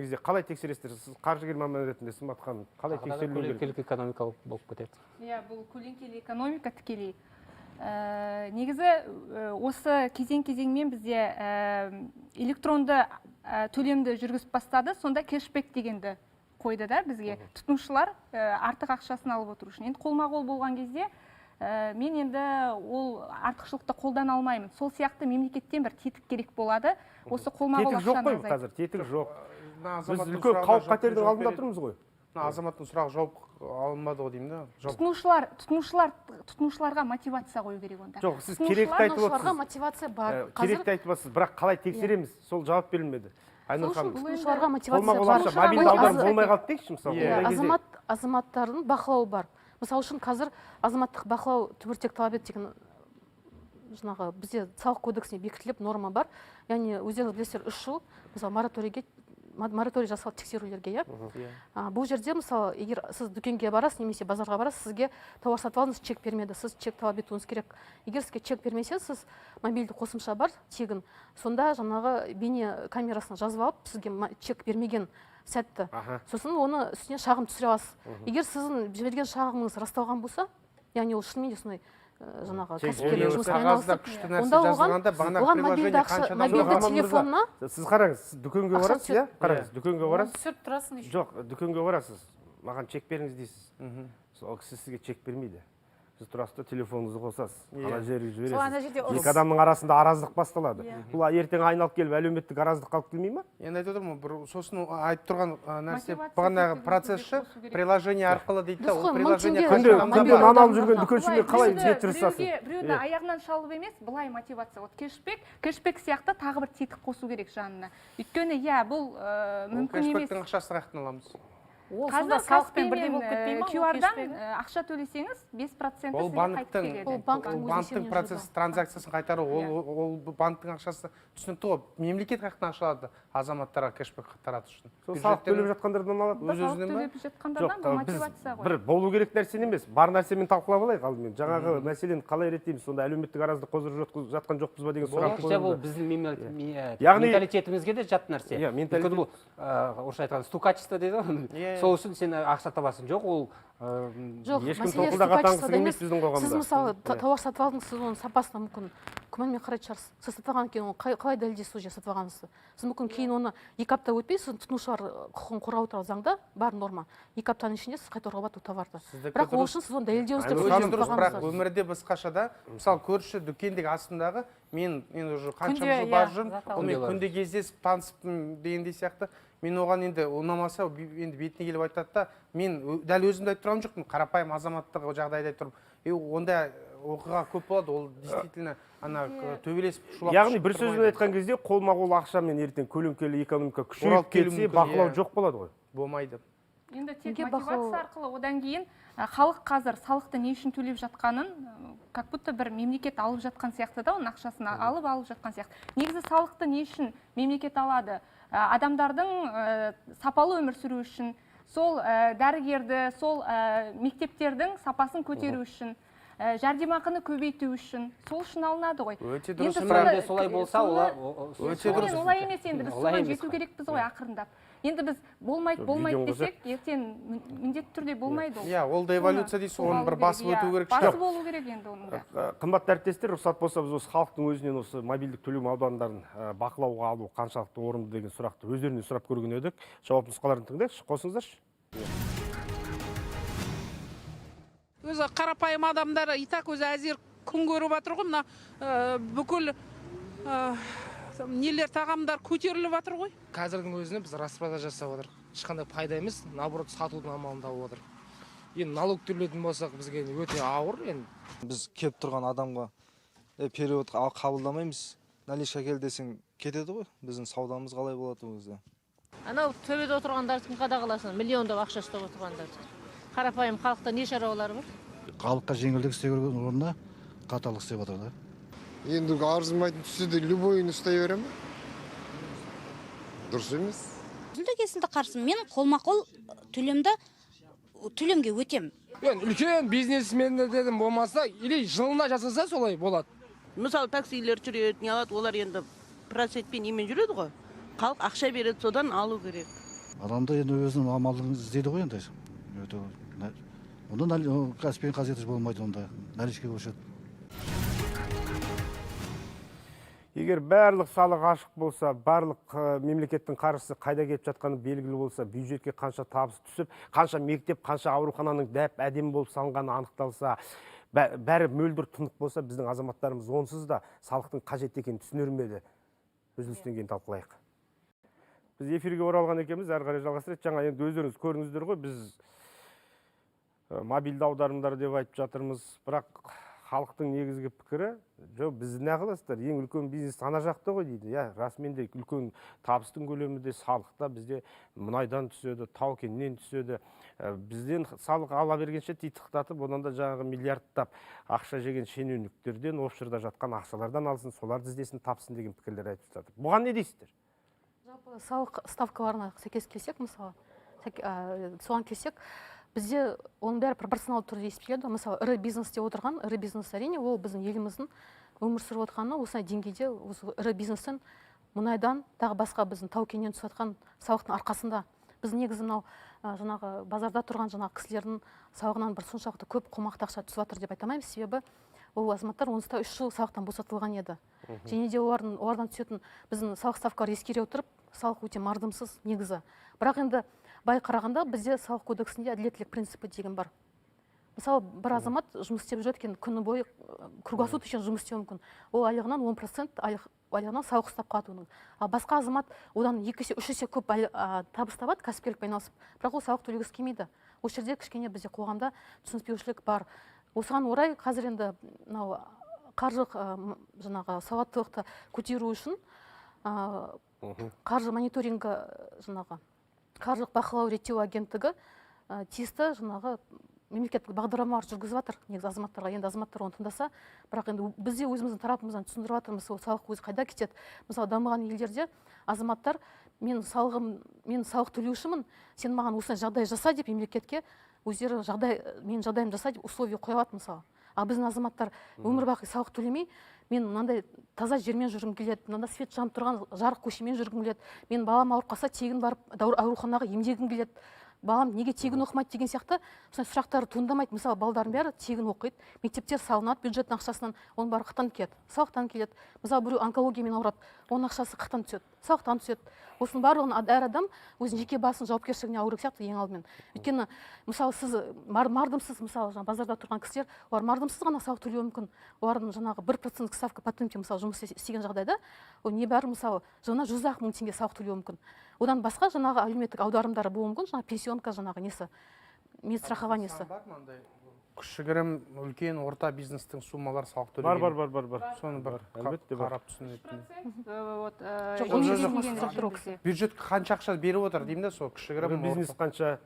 кезде, қалай тексересіздер? Сіз қаржыгер маман ретінде Сымбат ханым, қалай тексерілу керек? көлеңкелік экономика болып кетеді. Иә, бұл көлеңкелі экономика тікелей. Негізі осы кезең-кезеңмен бізде электронды төлемді жүргізіп бастады, сонда кэшбэк дегенді қойды да бізге. Тұтынушылар артық ақшасын алып отыру үшін. Енді қолма-қол болған кезде мен енді ол артықшылықты қолдана алмаймын. Сол сияқты мемлекеттен бір тетік керек болады. Осы қолма-қол Тетік жоқ қой ақшаны қазір, тетік жоқ. Біз Азаматтың үлкен сұрағына қауіп жауап қатердің береді. алдында тұрмыз ғой. Азаматтың сұрағы жауап алынбады ғой деймін да. тұтынушыларға мотивация қою керек онда. Жоқ, сіз керекті айтып тұтынушыларға отырсыз. мотивация бар. Керекті айтып отырсыз, бірақ қалай тексереміз? Сол жауап берілмеді. Айнұр Сол үшін ханым, тұтынушыларға мотивация қолма-қол бар. ақша, мобильді аударым болмай қалды дейікші мысалы. ондай кезде. Азаматтардың бақылауы бар. Мысалы үшін қазір азаматтық бақылау түбіртек талап ететін жаңағы бізде салық кодексіне бекітіліп норма бар. Яғни өздеріңіз білесіздер 3 жыл мысалы мораторий жасалып тексерулерге, иә. Бұл жерде мысалы егер сіз дүкенге барасыз немесе базарға барасыз, сізге тауар сатып алдыңыз, чек бермеді, сіз чек талап етуіңіз керек. Егер сізге чек бермесе, сіз мобильді қосымша бар, тегін. Сонда жаңағы бейне камерасына жазып алып, сізге чек бермеген сәтті. Сосын оны үстіне шағым түсіре аласыз. Егер сіздің жіберген шағымыңыз расталған болса, яғни ол шынымен де сондай жаңағы кәсіпкерлік жұмыспен айналысып, онда оған мобильді телефонына Сіз қараңыз, сіз дүкенге Ақша барасыз, иә? Қараңыз, дүкенге барасыз. Түсіріп тұрасың еще. Жоқ, дүкенге барасыз. Маған чек беріңіз дейсіз. Сол кісі сізге чек бермейді. Сіз тұрасыз да телефоныңызды қосасыз. Ана жерге Сол ана жібересіз. жерде Екі адамның арасында араздық басталады. Бұл ертең айналып келіп әлеуметтік араздық қалып келмей ма? Енді айтып отырмын, бір сосын айтып тұрған нәрсе Мотивация бағанағы тетігі процессші қосу керек. приложение арқылы дейді да, Дұрыс ол қой, мың приложение теңге Күнде мобильді нан алып аударым жүрген бар. дүкеншімен қалай бет тырысасың? Біреуді аяғынан шалып емес, былай мотивация. Вот кэшбэк сияқты тағы бір тетік қосу керек жанына. Өйткені иә, бұл мүмкін емес. кэшбэктің ақшасын қаяқтан аламыз? Ол сонда салықпен бірдей болып кетпей ма? QR-дан ақша төлесеңіз 5% Ол сізге қайтып банктың келеді. Ол банктың өз банктың есебінен процесс жүреді. транзакциясын қайтару, ол банктың ақшасы түсінікті ғой. Мемлекет қаяқтан ақша алады азаматтарға кэшбэк тарату үшін? Сол салық төлеп жатқандардан алады. Өз-өзінен ба? Төлеп жатқандардан бұл мотивация ғой. Бір болу керек нәрсені емес, бар нәрсемен талқылап алайық алдымен. Жаңағы мәселені қалай реттейміз, сонда әлеуметтік араздық қоздырып жатқан жоқпыз ба деген сұрақ Бұл бұл қойылды. біздің Яғни- менталитетімізге де жат нәрсе. Иә, менталитет. Өйткені бұл орысша айтқанда стукачество дейді ғой. Сол үшін сен ақша табасың. Жоқ, ол Жоқ, ешкім мәселе толқылдақ атанғысы стукачествода келмейді емес. біздің қоғамда. Сіз мысалы тауар сатып алдыңыз, сіз оның сапасына мүмкін күмәнмен қарайтын шығарсыз. Сіз сатып алғаннан кейін оны қалай дәлелдейсіз сол жерде сатып алғаныңызды? Сіз мүмкін кейін оны 2 апта өтпей, сіз тұтынушылар құқығын қорғау туралы заңда бар норма. 2 аптаның ішінде сіз қайтаруға болады товарды. Сіздікі Бірақ ол үшін сіз оны дәлелдеуіңіз керек. Өзі сіз дұрыс, сатып бірақ алғаныңызды. өмірде басқаша да, мысалы көрші дүкендегі астындағы мен енді уже қанша Күнде, жыл бар иә, жүрмін, зат онымен алып. күнде кездесіп таныспын дегендей сияқты. Мен оған енді ұнамаса енді бетіне келіп айтады да, мен дәл өзімді айтып тұрған жоқпын, қарапайым азаматтық жағдайды айтып тұрмын. Онда оқиға көп болады, ол действительно ана төбелесіп шулап. Яғни бір сөзбен айтқан кезде қолма-қол ақшамен ертең көлеңкелі экономика күшейіп кетсе, бақылау жоқ болады ғой. Болмайды. Енді тек Неге бақылау- мотивация арқылы одан кейін халық қазір салықты не үшін төлеп жатқанын как будто бір мемлекет алып жатқан сияқты да, оның ақшасын алып жатқан сияқты. Негізі салықты не үшін мемлекет алады? Адамдардың сапалы өмір сүру үшін, сол дәрігерді, сол мектептердің сапасын көтеру үшін, жәрдемақыны көбейту үшін, сол үшін алынады ғой. Өте дұрыс. Шынында солай болса, Өте дұрыс. Олай емес, енді біз Олай соған емес жету қой. керекпіз ғой ақырындап. Енді біз болмайды Видеоны десек, ертең міндетті түрде болмайды ол. Иә, ол да эволюция дейсіз, оны бір басып өту керек Басы шығар. болу керек енді оның да. Қымбатты әріптестер, рұқсат болса біз осы халықтың өзінен осы мобильдік төлем аудандарын бақылауға алу қаншалықты орынды деген сұрақты өздерінен сұрап көрген едік. Жауап нұсқаларын тыңдайықшы, қосыңыздаршы. Өзі қарапайым адамдар и так өзі әзер күн көріп жатыр ғой, мына бүкіл нелер тағамдар көтеріліп жатыр ғой. Қазірдің өзіне біз распродаж жасап отыр. Ешқандай пайда емес, наоборот сатудың амалын тауып отыр. Енді налог төлейтін болсақ бізге өте ауыр енді. Біз кеп тұрған адамға перевод қабылдамаймыз. Наличка кел десең кетеді ғой. Біздің саудамыз қалай болады ол кезде? Анау төбеде отырғандарды кім қадағаласын? Миллиондап ақша ұстап отырғандарды. Қарапайым халықта не шаруалары бар? Халыққа жеңілдік істей берген орнына қаталық істеп отыр да. Енді арзымайтын түссе де любойын ұстай бере ме? Дұрыс емес. Үзілді кесілді қарсым. Мен қолма-қол төлемге өтем. Үлкен бизнесмендер дедім болмаса, или жылына жасаса солай болады. Мысалы таксилер жүреді, не алады, олар енді процентпен немен жүреді ғой. Халық ақша береді, содан алу керек. Адамда енді өзінің амалын іздейді ғой енді. Онда кәсіппен қазеті болмайды, онда наличке көшеді. Егер барлық салық ашық болса, барлық мемлекеттің қаржысы қайда кетіп жатқаны белгілі болса, бюджетке қанша табыс түсіп, қанша мектеп, қанша аурухананың дәп әдемі болып салынғаны анықталса, бәрі мөлдір тұнық болса, біздің азаматтарымыз онсыз да салықтың қажет екенін түсінер ме еді? Үзілістен кейін талқылайық. Біз эфирге оралған екенбіз, әрі қарай жалғастырайық. Жаңа енді өздеріңіз көрдіңіздер ғой, біз мобильді аударымдар деп айтып жатырмыз, бірақ халықтың негізгі пікірі, жоқ, біз не қыласыздар, ең үлкен бизнес ана жақта ғой дейді. Расымен де үлкен табыстың көлемі де салықта бізде мұнайдан түседі, тау-кеннен түседі. Бізден салық ала бергенше титықтатып, одан да жаңағы миллиардтап ақша жеген шенеуніктерден, офшорда жатқан ақшалардан алсын, соларды іздесін, тапсын деген пікірлер айтып жатыр. Бұған не дейсіздер? Жалпы салық ставкаларына сәйкес келсек, мысалы, соған келсек, бізде оның бәрі пропорционалды түрде есептеледі. Мысалы, ірі бизнесте отырған, ірі бизнес әрине, ол біздің еліміздің өмір сүріп отырғаны осындай деңгейде, осы ірі бизнестен, мұнайдан, тағы басқа біздің тау-кеннен түсіп жатқан салықтың арқасында. Біз негізі мынау жаңағы базарда тұрған жаңағы кісілердің салығынан бір соншалықты көп қомақты ақша түсіп жатыр деп айта алмаймыз, себебі ол азаматтар онсыз да 3 жыл салықтан босатылған еді. Және де олардан түсетін біздің салық ставкаларын ескере отырып, салық өте мардымсыз негізі. Бірақ енді бай қарағанда бізде салық кодексінде әділеттілік принципі деген бар. Мысалы, бір азамат жұмыс істеп жүрген күні бойы круглосуточно жұмыс істеуі мүмкін. Ол айлығынан 10% айлығынан салық ұстап қалады оның. Ал басқа азамат одан 2 есе, 3 есе көп табыс табады, кәсіпкерлікпен айналысып, бірақ ол салық төлегісі келмейді. Осы жерде кішкене бізде қоғамда түсініспеушілік бар. Осыған орай қазір енді мынау қаржылық жаңағы сауаттылықты көтеру үшін қаржы мониторингі жаңағы қаржылық бақылау реттеу агенттігі тиісті жаңағы мемлекеттік бағдарламалар жүргізіп жатыр негізі азаматтарға. Енді азаматтар оны тыңдаса, бірақ енді біз де өзіміздің тарапымыздан түсіндіріп жатырмыз, ол салық өзі қайда кетеді. Мысалы, дамыған елдерде азаматтар мен салық төлеушімін, сен маған осындай жағдай жаса деп мемлекетке өздері мен жағдайым жаса деп условия қоя алады мысалы. Ал біздің азаматтар өмір бақи салық төлемей, мен мынандай таза жермен жүргім келеді, мынандай свет жанып тұрған жарық көшемен жүргім келеді, мен балам ауырып қалса тегін барып ауруханаға емдегім келеді, балам неге тегін оқымайды деген сияқты сұрақтар туындамайды. Мысалы, балдардың бәрі тегін оқиды, мектептер салынады, бюджеттің ақшасынан оның бәрі қақтан келеді, салықтан келеді. Мысалы, біреу онкологиямен ауырады, оның ақшасы қақтан түседі, салықтан түседі. Осының барлығын әр адам өзінің жеке басының жауапкершілігіне алу керек сияқты ең алдымен. Өйткені, мысалы, сіз мардымсыз, мысалы, базарда тұрған кісілер, олар мардымсыз ғана салық төлеуі мүмкін. Олардың жаңағы 1% ставка патентте, мысалы, жұмыс істеген жағдайда, ол небәрі, мысалы, жылына 100 мың теңге салық төлеуі мүмкін. Одан басқа жаңағы әлеуметтік аударымдары болуы мүмкін, жаңағы пенсионка, жаңағы несі, медстрахованиесі. Кішігірім, үлкен, орта бизнестің суммалар салық төлеген. Бар. Соны бір қарап түсінетін. Бюджет қанша ақша беріп отыр деймін да, сол кішігірім. Бизнес қанша,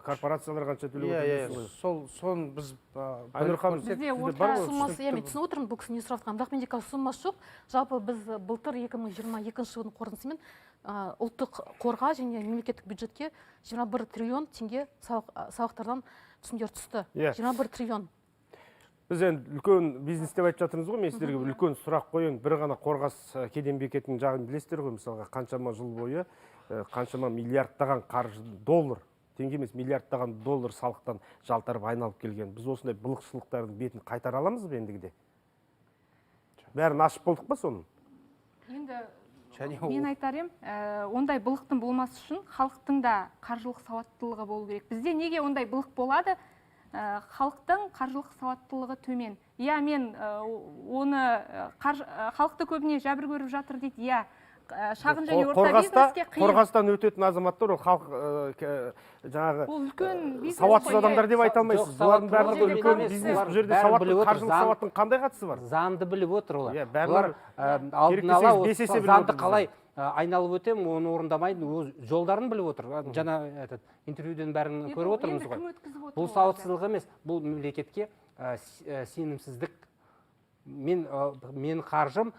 корпорациялар қанша төлеп отыр. Сон біз... Бізде орта суммасы, мен түсініп отырмын, бұл кісі не сұрап жатқан, бірақ менде қазір суммасы жоқ. Жалпы біз былтыр 2022 жылдың қорытындысымен ұлттық қорға және мемлекеттік бюджетке 21 триллион теңге салықтардан түсімдер түсті. 21 триллион. Біз енді үлкен бизнес деп айтып жатырмыз ғой, мен сіздерге үлкен сұрақ қояйын. Бір ғана Қорғас кеден бекетінің жағын білесіздер ғой, мысалға қаншама жыл бойы, қаншама миллиардтаған қаржы, доллар, теңге емес, миллиардтаған доллар салықтан жалтарып айналып келген. Біз осындай былықшылықтардың бетін қайтара аламыз ба ендігіде? Бәрін ашып болдық па соның? Енді мен айтар ем, ондай былықтың болмасы үшін халықтың да қаржылық сауаттылығы болу керек. Бізде неге ондай былық болады? Халықтың қаржылық сауаттылығы төмен. Иә, мен халықты көбіне жәбір көріп жатыр дейді. Иә, шағын және орта бизнеске қиын. Қорғастан өтетін азаматтар, ол халық жаңағы сауатсыз адамдар деп айта алмайсыз. Бұлардың барлығы үлкен бизнес, бұл жерде қаржылық сауаттың қандай қатысы бар? Заңды біліп отыр олар. Олар алдын ала заңды қалай айналып өтем, оны орындамайды, жолдарын біліп отыр. Жаңа интервьюден бәрін көріп отырмыз ғой. Бұл сауатсыздық емес, бұл мемлекетке сенімсіздік. Мен қаржым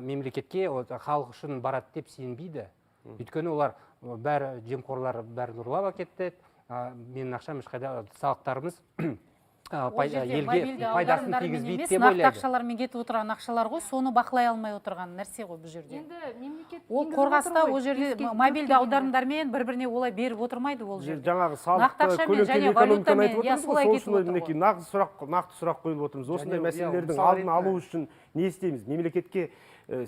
мемлекетке халық үшін барады деп сенбейді. Өйткені олар бәрі жемқорлар бәрін ұрлап әкетті. Менің ақшам ешқайда салықтарымыз елге пайдасын тигізбейді деп нақты ойлайды. ақшалармен кетіп отырған ақшалар ғой, соны бақылай алмай отырған нәрсе ғой бұл жерде. Енді мемлекет Ол қорғаста ол жерде мобильді аударымдармен бір-біріне олай беріп отырмайды ол жерде. Жаңағы салықты көлеңкелі экономиканы айтып отырмыз ғой, сол үшін мінекей нақты сұрақ қойып отырмыз. Осындай мәселелердің алдын алу үшін не істейміз? Мемлекетке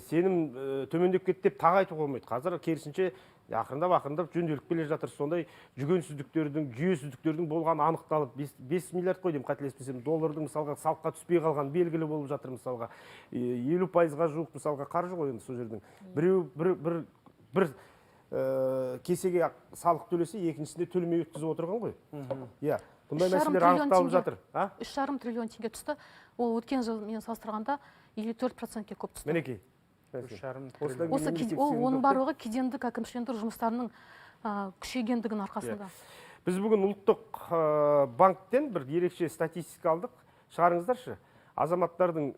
сенім төмендеп кетті деп тағы айтуға болмайды. Қазір керісінше ақырындап жөнделіп келе жатыр. Сондай жүгенсіздіктердің, жүйесіздіктердің болғаны анықталып, 5 миллиард қой деймін, қателеспесем, доллардың мысалға салыққа түспей қалған белгілі болып жатыр. Мысалға 50%-ға жуық мысалға қаржы ғой енді сол жердің. Біреу бір кесеге салық төлесе, екіншісінде төлемей өткізіп отырған ғой. Иә, бұндай мәселелер анықталып жатыр. 3,5 триллион теңге түсті. Ол өткен жылмен салыстырғанда 54%-ке көп түсті. Мінекей. Оның барлығы кедендік әкімшілендіру жұмыстарының күшейгендігінің арқасында. Біз бүгін ұлттық банктен бір ерекше статистика алдық. Шығарыңыздаршы, азаматтардың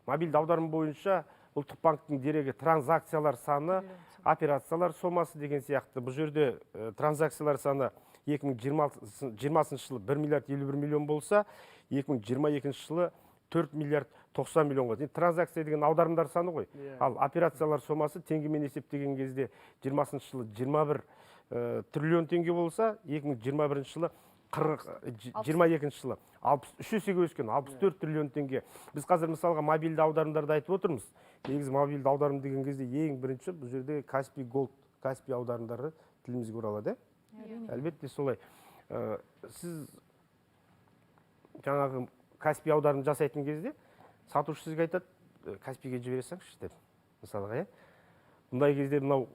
мобильді аударым бойынша ұлттық банктың дерегі транзакциялар саны, операциялар сомасы деген сияқты. Бұл жерде транзакциялар саны 2020 жылы 1 миллиард 51 миллион болса, 2022 жылы 4 миллиард 90 миллионға. Транзакция деген аударымдар саны ғой. Ал операциялар сомасы теңгемен есептеген кезде 20 жылы 21 триллион теңге болса, 2021 жылы 22 жылы 63 есеге өскен 64 триллион теңге. Біз қазір мысалға мобильді аударымдарды айтып отырмыз. Негізі мобильді аударым деген кезде ең бірінші бұл жерде Каспий Голд, Каспий аударымдары тілімізге оралады. Әлбетте солай. Сіз жаңағы Каспий аударым жасайтын кезде сатушы сізге айтады, Каспийге жібере салыңызшы деп. Мысалға, бұндай кезде мынау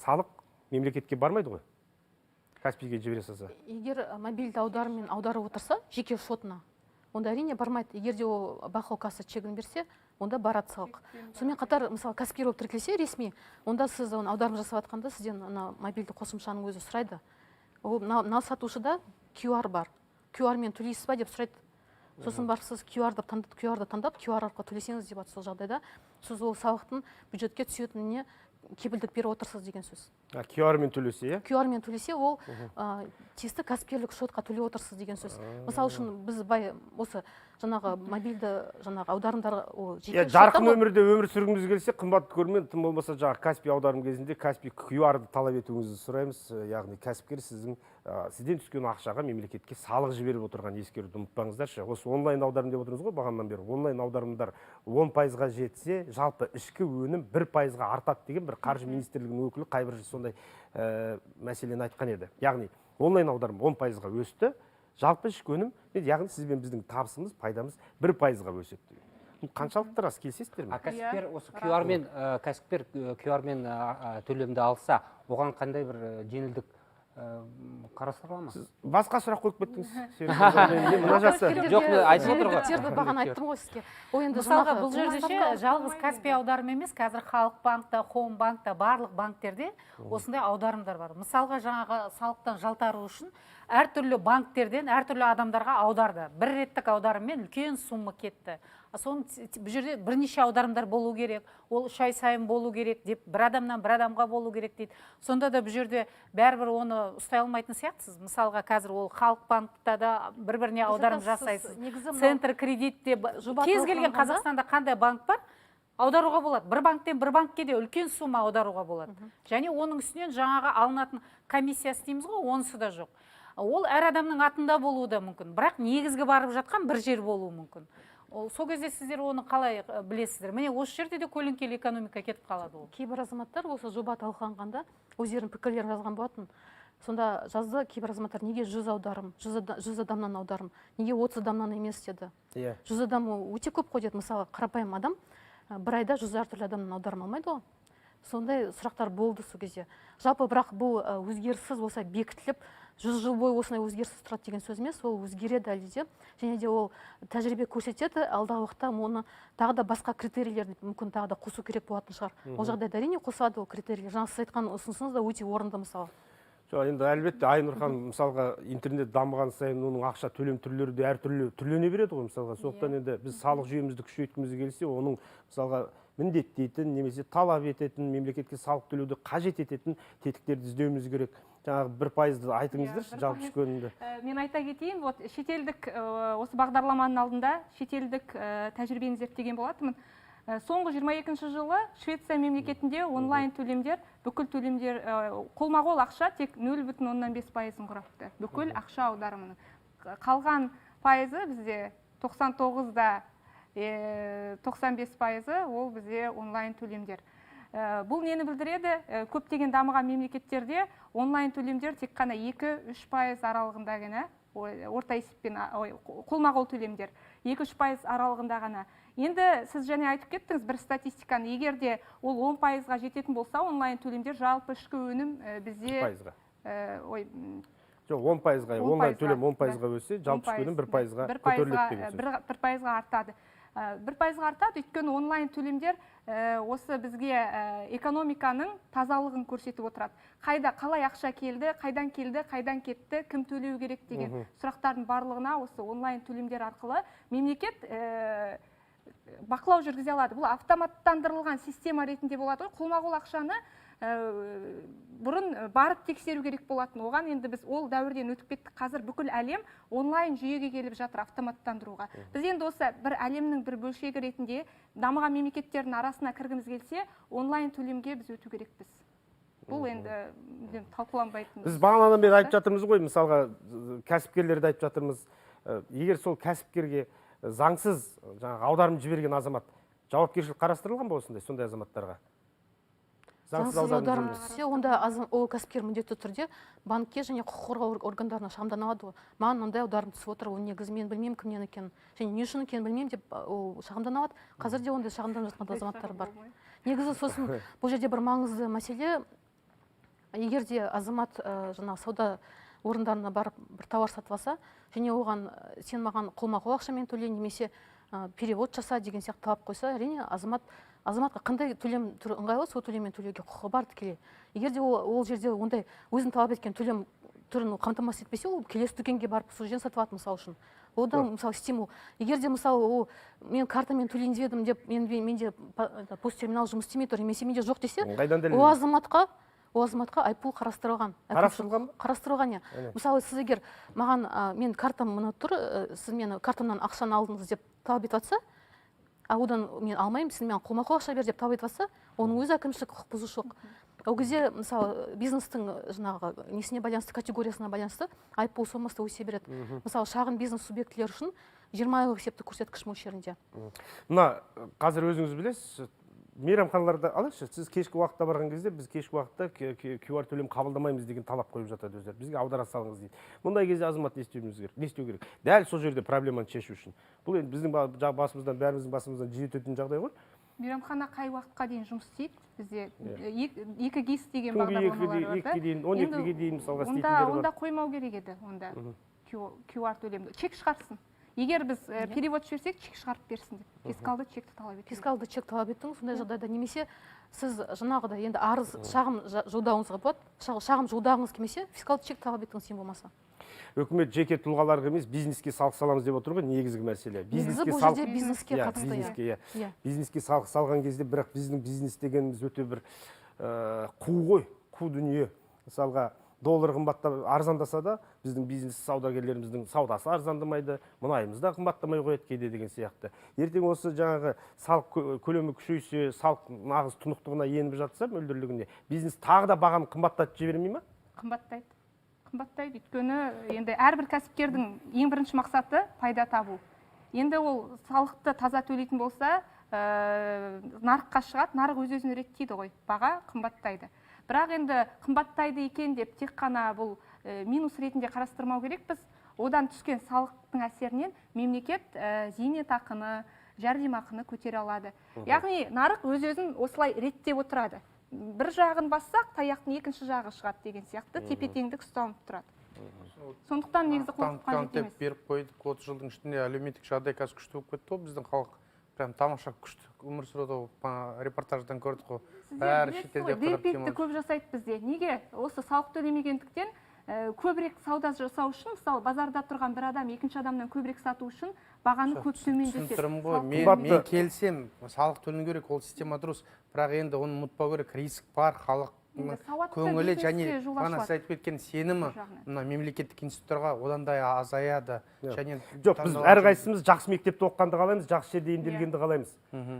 салық мемлекетке бармайды ғой. Каспийге жібере салса. Егер мобильді аударыммен аударып отырса, жеке шотына, онда әрине бармайды. Егер де ол бақылау касса чегін берсе, онда барады салық. Сонымен қатар, мысалы, кәсіпкер болып тіркелсе ресми, онда сіз аударым жасап жатқанда сізден мобильді қосымшаның өзі сұрайды. Мынау сатушыда QR бар. QR-мен төлейсіз ба деп сұрайды. Сосын барып сіз QR-ды таңдап, QR арқылы төлесеңіз деп сол жағдайда, сіз ол салықтың бюджетке түсетініне кепілдік беріп отырсыз деген сөз. QR-мен төлесе, иә? QR-мен төлесе, ол тиісті кәсіпкерлік шотқа төлеп отырсыз деген сөз. Мысалы үшін біз осы жаңағы мобильді аударымдар жарқын өмірде өмір сүргіміз келсе, қымбат көрмен, тым болмаса жаңағы Каспий аударым кезінде Каспий QR-ды талап етуіңізді сұраймыз. Яғни кәсіпкер сізден түскен ақшаға мемлекетке салық жіберіп отырған ескеруді ұмытпаңыздаршы. Осы онлайн аударым деп отырмыз ғой бағаннан бері. Онлайн аударымдар 10%-ға жетсе, жалпы ішкі өнім 1%-ға артады деген бір қаржы министрлігінің өкілі қайбір сондай мәселені айтқан еді. Яғни онлайн аударым 10%-ға өсті, жалпы ішкі өнім, яғни сіз бен біздің табысымыз, пайдамыз 1%-ға өседі. Қаншалықты рас, келісесіздер ме? Кәсіпкер осы QR-мен төлемді алса, оған қандай бір жеңілдік қарастырыла ма? Басқа сұрақ қойып кеттіңіз. Жоқ, айтып отыр ғой. Жеңілдіктерді бағана айттым ғой сізге. Мысалға, бұл жерде жалғыз Каспий аударым емес, қазір Халық банкта, Хоум банкта, барлық банктерде осындай аударымдар бар. Мысалға, жаңағы салықтан жалтару үшін әртүрлі банктерден әртүрлі адамдарға аударды. Бір реттік аударыммен үлкен сумма кетті. Соның бұл жерде бірнеше аударымдар болу керек, ол 3 ай сайын болу керек деп, бір адамнан бір адамға болу керек дейді. Сонда да бұл жерде бәрібір оны ұстай алмайтын сияқтысыз. Мысалға, қазір ол Халық банкта да бір-біріне аударым жасайсыз. Центр кредитте, кез келген Қазақстанда қандай банк бар, аударуға болады. Бір банктен бір банкке де үлкен сумма аударуға болады. Және оның үстінен жаңағы алынатын комиссиясы дейміз ғой, онысы да жоқ. Ол әр адамның атында болуы да мүмкін. Бірақ негізгі барып жатқан бір жер болуы мүмкін. Сол кезде сіздер оны қалай білесіздер? Міне осы жерде де көлеңкелі экономика кетіп қалады ол. Кейбір азаматтар осы жоба талқыланғанда өздерінің пікірлерін жазған болатын. Сонда жазды кейбір азаматтар, неге 100 аударым, 100 адамнан аударым, неге 30 адамнан емес деді. 100 адам өте көп қой деді. Мысалы, қарапайым адам бір айда 100 әртүрлі адамнан аударым алмайды ғой. Сондай сұрақтар болды сол кезде. Жалпы бірақ бұл өзгеріссіз болса бекітіліп, 100 жыл бойы осындай өзгеріссіз тұрады деген сөз емес, ол өзгереді әлі де. Және де ол тәжірибе көрсетеді, алдағы уақытта оны тағы да басқа критерийлерді мүмкін тағы да қосу керек болатын шығар. Ол жағдайда әрине қосылады ол критерийлер. Жаңа сіз айтқан ұсынысыңыз да өте орынды мысалы. Жоқ, енді әлбетте Айнұр ханым, мысалға интернет дамыған сайын оның ақша төлем түрлері де әртүрлі түрлене береді ғой мысалға. Сондықтан енді біз салық жүйемізді күшейткіміз келсе, оның мысалға міндеттейтін немесе талап ететін, мемлекетке салық төлеуді қажет ететін тетіктерді іздеуіміз керек. Жаңағы 1%-ды айтыңыздаршы, жалпы түскенімді. Мен айта кетейін, вот шетелдік осы бағдарламаның алдында шетелдік тәжірибені зерттеген болатынмын. Соңғы 22 жылы Швеция мемлекетінде онлайн төлемдер, бүкіл төлемдер, қолма-қол ақша тек 0,5%-ын құрапты. Бүкіл ақша аударымының. Қалған пайызы бізде 99-да 95% ол бізде онлайн төлемдер. Бұл нені білдіреді? Көптеген дамыған мемлекеттерде онлайн төлемдер тек қана 2-3% аралығында ғана, орта есеппен қолма-қол төлемдер 2-3% аралығында ғана. Енді сіз және айтып кеттіңіз бір статистиканы, егерде ол 10%-ға жететін болса, онлайн төлемдер жалпы ішкі өнім бізде 10%-ға. Жоқ, 10%-ға, онлайн төлем 10%-ға өссе, жалпы ішкі өнім 1%-ға көтеріледі деген сөз. 1%-ға артады. 1%-ға артады, өйткені онлайн төлемдер осы бізге экономиканың тазалығын көрсетіп отырады. Қалай ақша келді, қайдан кетті, кім төлеу керек деген сұрақтардың барлығына осы онлайн төлемдер арқылы мемлекет бақылау жүргізе алады. Бұл автоматтандырылған система ретінде болады. Қолма-қол ақшаны бұрын барып тексеру керек болатын. Оған енді біз ол дәуірден өтіп кеттік. Қазір бүкіл әлем онлайн жүйеге келіп жатыр автоматтандыруға. Біз енді осы бір әлемнің бір бөлшегі ретінде дамыған мемлекеттердің арасына кіргіміз келсе, онлайн төлемге біз өту керекпіз. Бұл енді талқыланбайтын. Біз бағанадан бері айтып жатырмыз ғой, мысалға кәсіпкерлерді айтып жатырмыз. Егер сол кәсіпкерге заңсыз аударым жіберген азамат жауапкершілік қарастырылған ба осындай, сондай азаматтарға? Заңсыз аударым түссе, онда ол кәсіпкер міндетті түрде банкке және құқық қорғау органдарына шағымдана алады. Маған мындай аударым түсіп отыр, ол негізі мен білмеймін кімнен екенін, және не үшін екенін білмеймін деп ол шағымдана алады. Қазір де ондай шағымданып жатқан азаматтар бар. Негізі сосын бұл жерде бір маңызды мәселе, егер де азамат сауда орындарына барып бір тауар сатып алса, және оған сен маған қолма-қол ақшамен төле немесе перевод жаса деген сияқты талап қойса, әрине азаматқа қандай төлем түрі ыңғайлы, сол төлеммен төлеуге құқығы бар тікелей. Егер де ол жерде ондай өзін талап еткен төлем түрін қамтамасыз етпесе, ол келесі дүкенге барып сол жерден сатып алады мысалы үшін. Ода мысалы стимул. Егер де мысалы мен картамен төлейін дедім деп, менде посттерминал жұмыс істемей тұр, немесе менде жоқ десе, ол азаматқа айыппұл қарастырылған. Қарастырылған, иә. Мысалы, сіз егер маған мен картам мына тұр, сіз мені картамнан ақшаны алдыңыз деп талап етіп жатса, одан мен алмаймын, сен мен қолма-қол ақша бер деп талап етіп жатса, оның өзі әкімшілік құқық бұзушылық. Ол кезде мысалы бизнестің несіне байланысты, категориясына байланысты айыппұл сомасы өсе береді. Мысалы, шағын бизнес субъектілер үшін 20 айлық есептік көрсеткіш мөлшерінде. Мына қазір өзіңіз білесіз, мейрамханаларда алайықшы, сіз кешкі уақытта барған кезде біз кешкі уақытта QR төлем қабылдамаймыз деген талап қойып жатады өздері. Бізге аудара салыңыз дейді. Мұндай кезде азамат не істеу керек? Дәл сол жерде проблеманы шешу үшін. Бұл енді біздің бәріміздің басымыздан жиі өтетін жағдай ғой. Мейрамхана қай уақытқа дейін жұмыс істейді? Бізде 2 гис деген бағдарламалар бар. 12-ге дейін мысалға істейтіндері бар. Онда қоймау керек еді, онда QR төлемді. Чек шығарсын. Егер біз перевод жіберсек, чек шығарып берсін деп. Фискалды чекті талап еттіңіз. Фискалды чек талап еттіңіз, сондай жағдайда немесе сіз жаңағыда енді арыз шағым жолдауыңызға болады. Шағым жолдағыңыз келмесе, фискалды чек талап еттіңіз ең болмаса. Үкімет жеке тұлғаларға емес, бизнеске салық саламыз деп отыр ғой, негізгі мәселе. Бұл жерде бизнеске қатысты. Бизнеске салық салған кезде, бірақ біздің бизнес дегеніміз өте бір қу дүние. Мысалға, доллар қымбаттап арзандаса да, біздің бизнес саудагерлеріміздің саудасы арзандамайды, мұнайымыз да қымбаттамай қояды кейде деген сияқты. Ертең осы жаңағы салық көлемі күшейсе, салық нағыз тұнықтығына еніп жатса, мөлдірлігіне, бизнес тағы да бағаны қымбаттатып жібермей ме? Қымбаттайды, өйткені енді әрбір кәсіпкердің ең бірінші мақсаты пайда табу. Енді ол салықты таза төлейтін болса, нарыққа шығады, нарық өз-өзін реттейді ғой, баға қымбаттайды. Бірақ енді қымбаттайды екен деп тек қана бұл минус ретінде қарастырмау керекпіз. Одан түскен салықтың әсерінен мемлекет зейнетақыны, жәрдемақыны көтере алады. Яғни нарық өз-өзін осылай реттеп отырады. Бір жағын бассақ, таяқтың екінші жағы шығады деген сияқты тепе-теңдік ұстанып тұрады. Сондықтан негізі қорқып қажет емес. Беріп қойдық, 30 жылдың ішінде әлеуметтік жағдай қазір күшті болып кетті ғой, біздің халық прям тамаша күшті өмір сүреді ғой, репортаждан көрдік қой. Бәрі шетелде қыдырып депитті көп жасайды бізде. Неге? Осы салық төлемегендіктен көбірек сауда жасау үшін, мысалы базарда тұрған бір адам екінші адамнан көбірек сату үшін бағаны көп төмендетеді. Түсініп ғой, мен келсем, салық төлену керек, ол система дұрыс, бірақ енді оны ұмытпау керек, риск бар, халық көңілі және бағана сіз айтып кеткен сенімі мына мемлекеттік институттарға одан да азаяды. Жоқ, біз әрқайсымыз жақсы мектепте оқығанды қалаймыз, жақсы жерде емделгенді қалаймыз.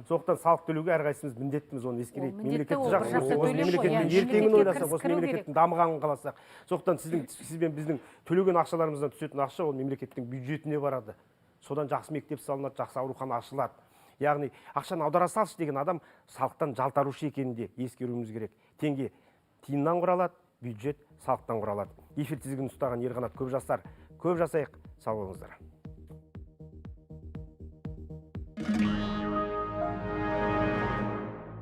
Сондықтан салық төлеуге әрқайсымыз міндеттіміз, оны ескерейік. Мемлекетті жақсы, осы мемлекеттің ертеңін ойласақ, осы мемлекеттің дамығанын қаласақ. Сондықтан сіз бен біздің төлеген ақшаларымыздан түсетін ақша ол мемлекеттің бюджетіне барады. Содан жақсы мектеп салынады, жақсы аурухана ашылады. Яғни ақшаны аудара салшы деген адам салықтан жалтарушы екенін де ескеруіміз керек. Теңге тиыннан құралады, бюджет салықтан құралады. Эфир тізгінін ұстаған Ерқанат Көпжасар. Көп жасайық, сау болыңыздар.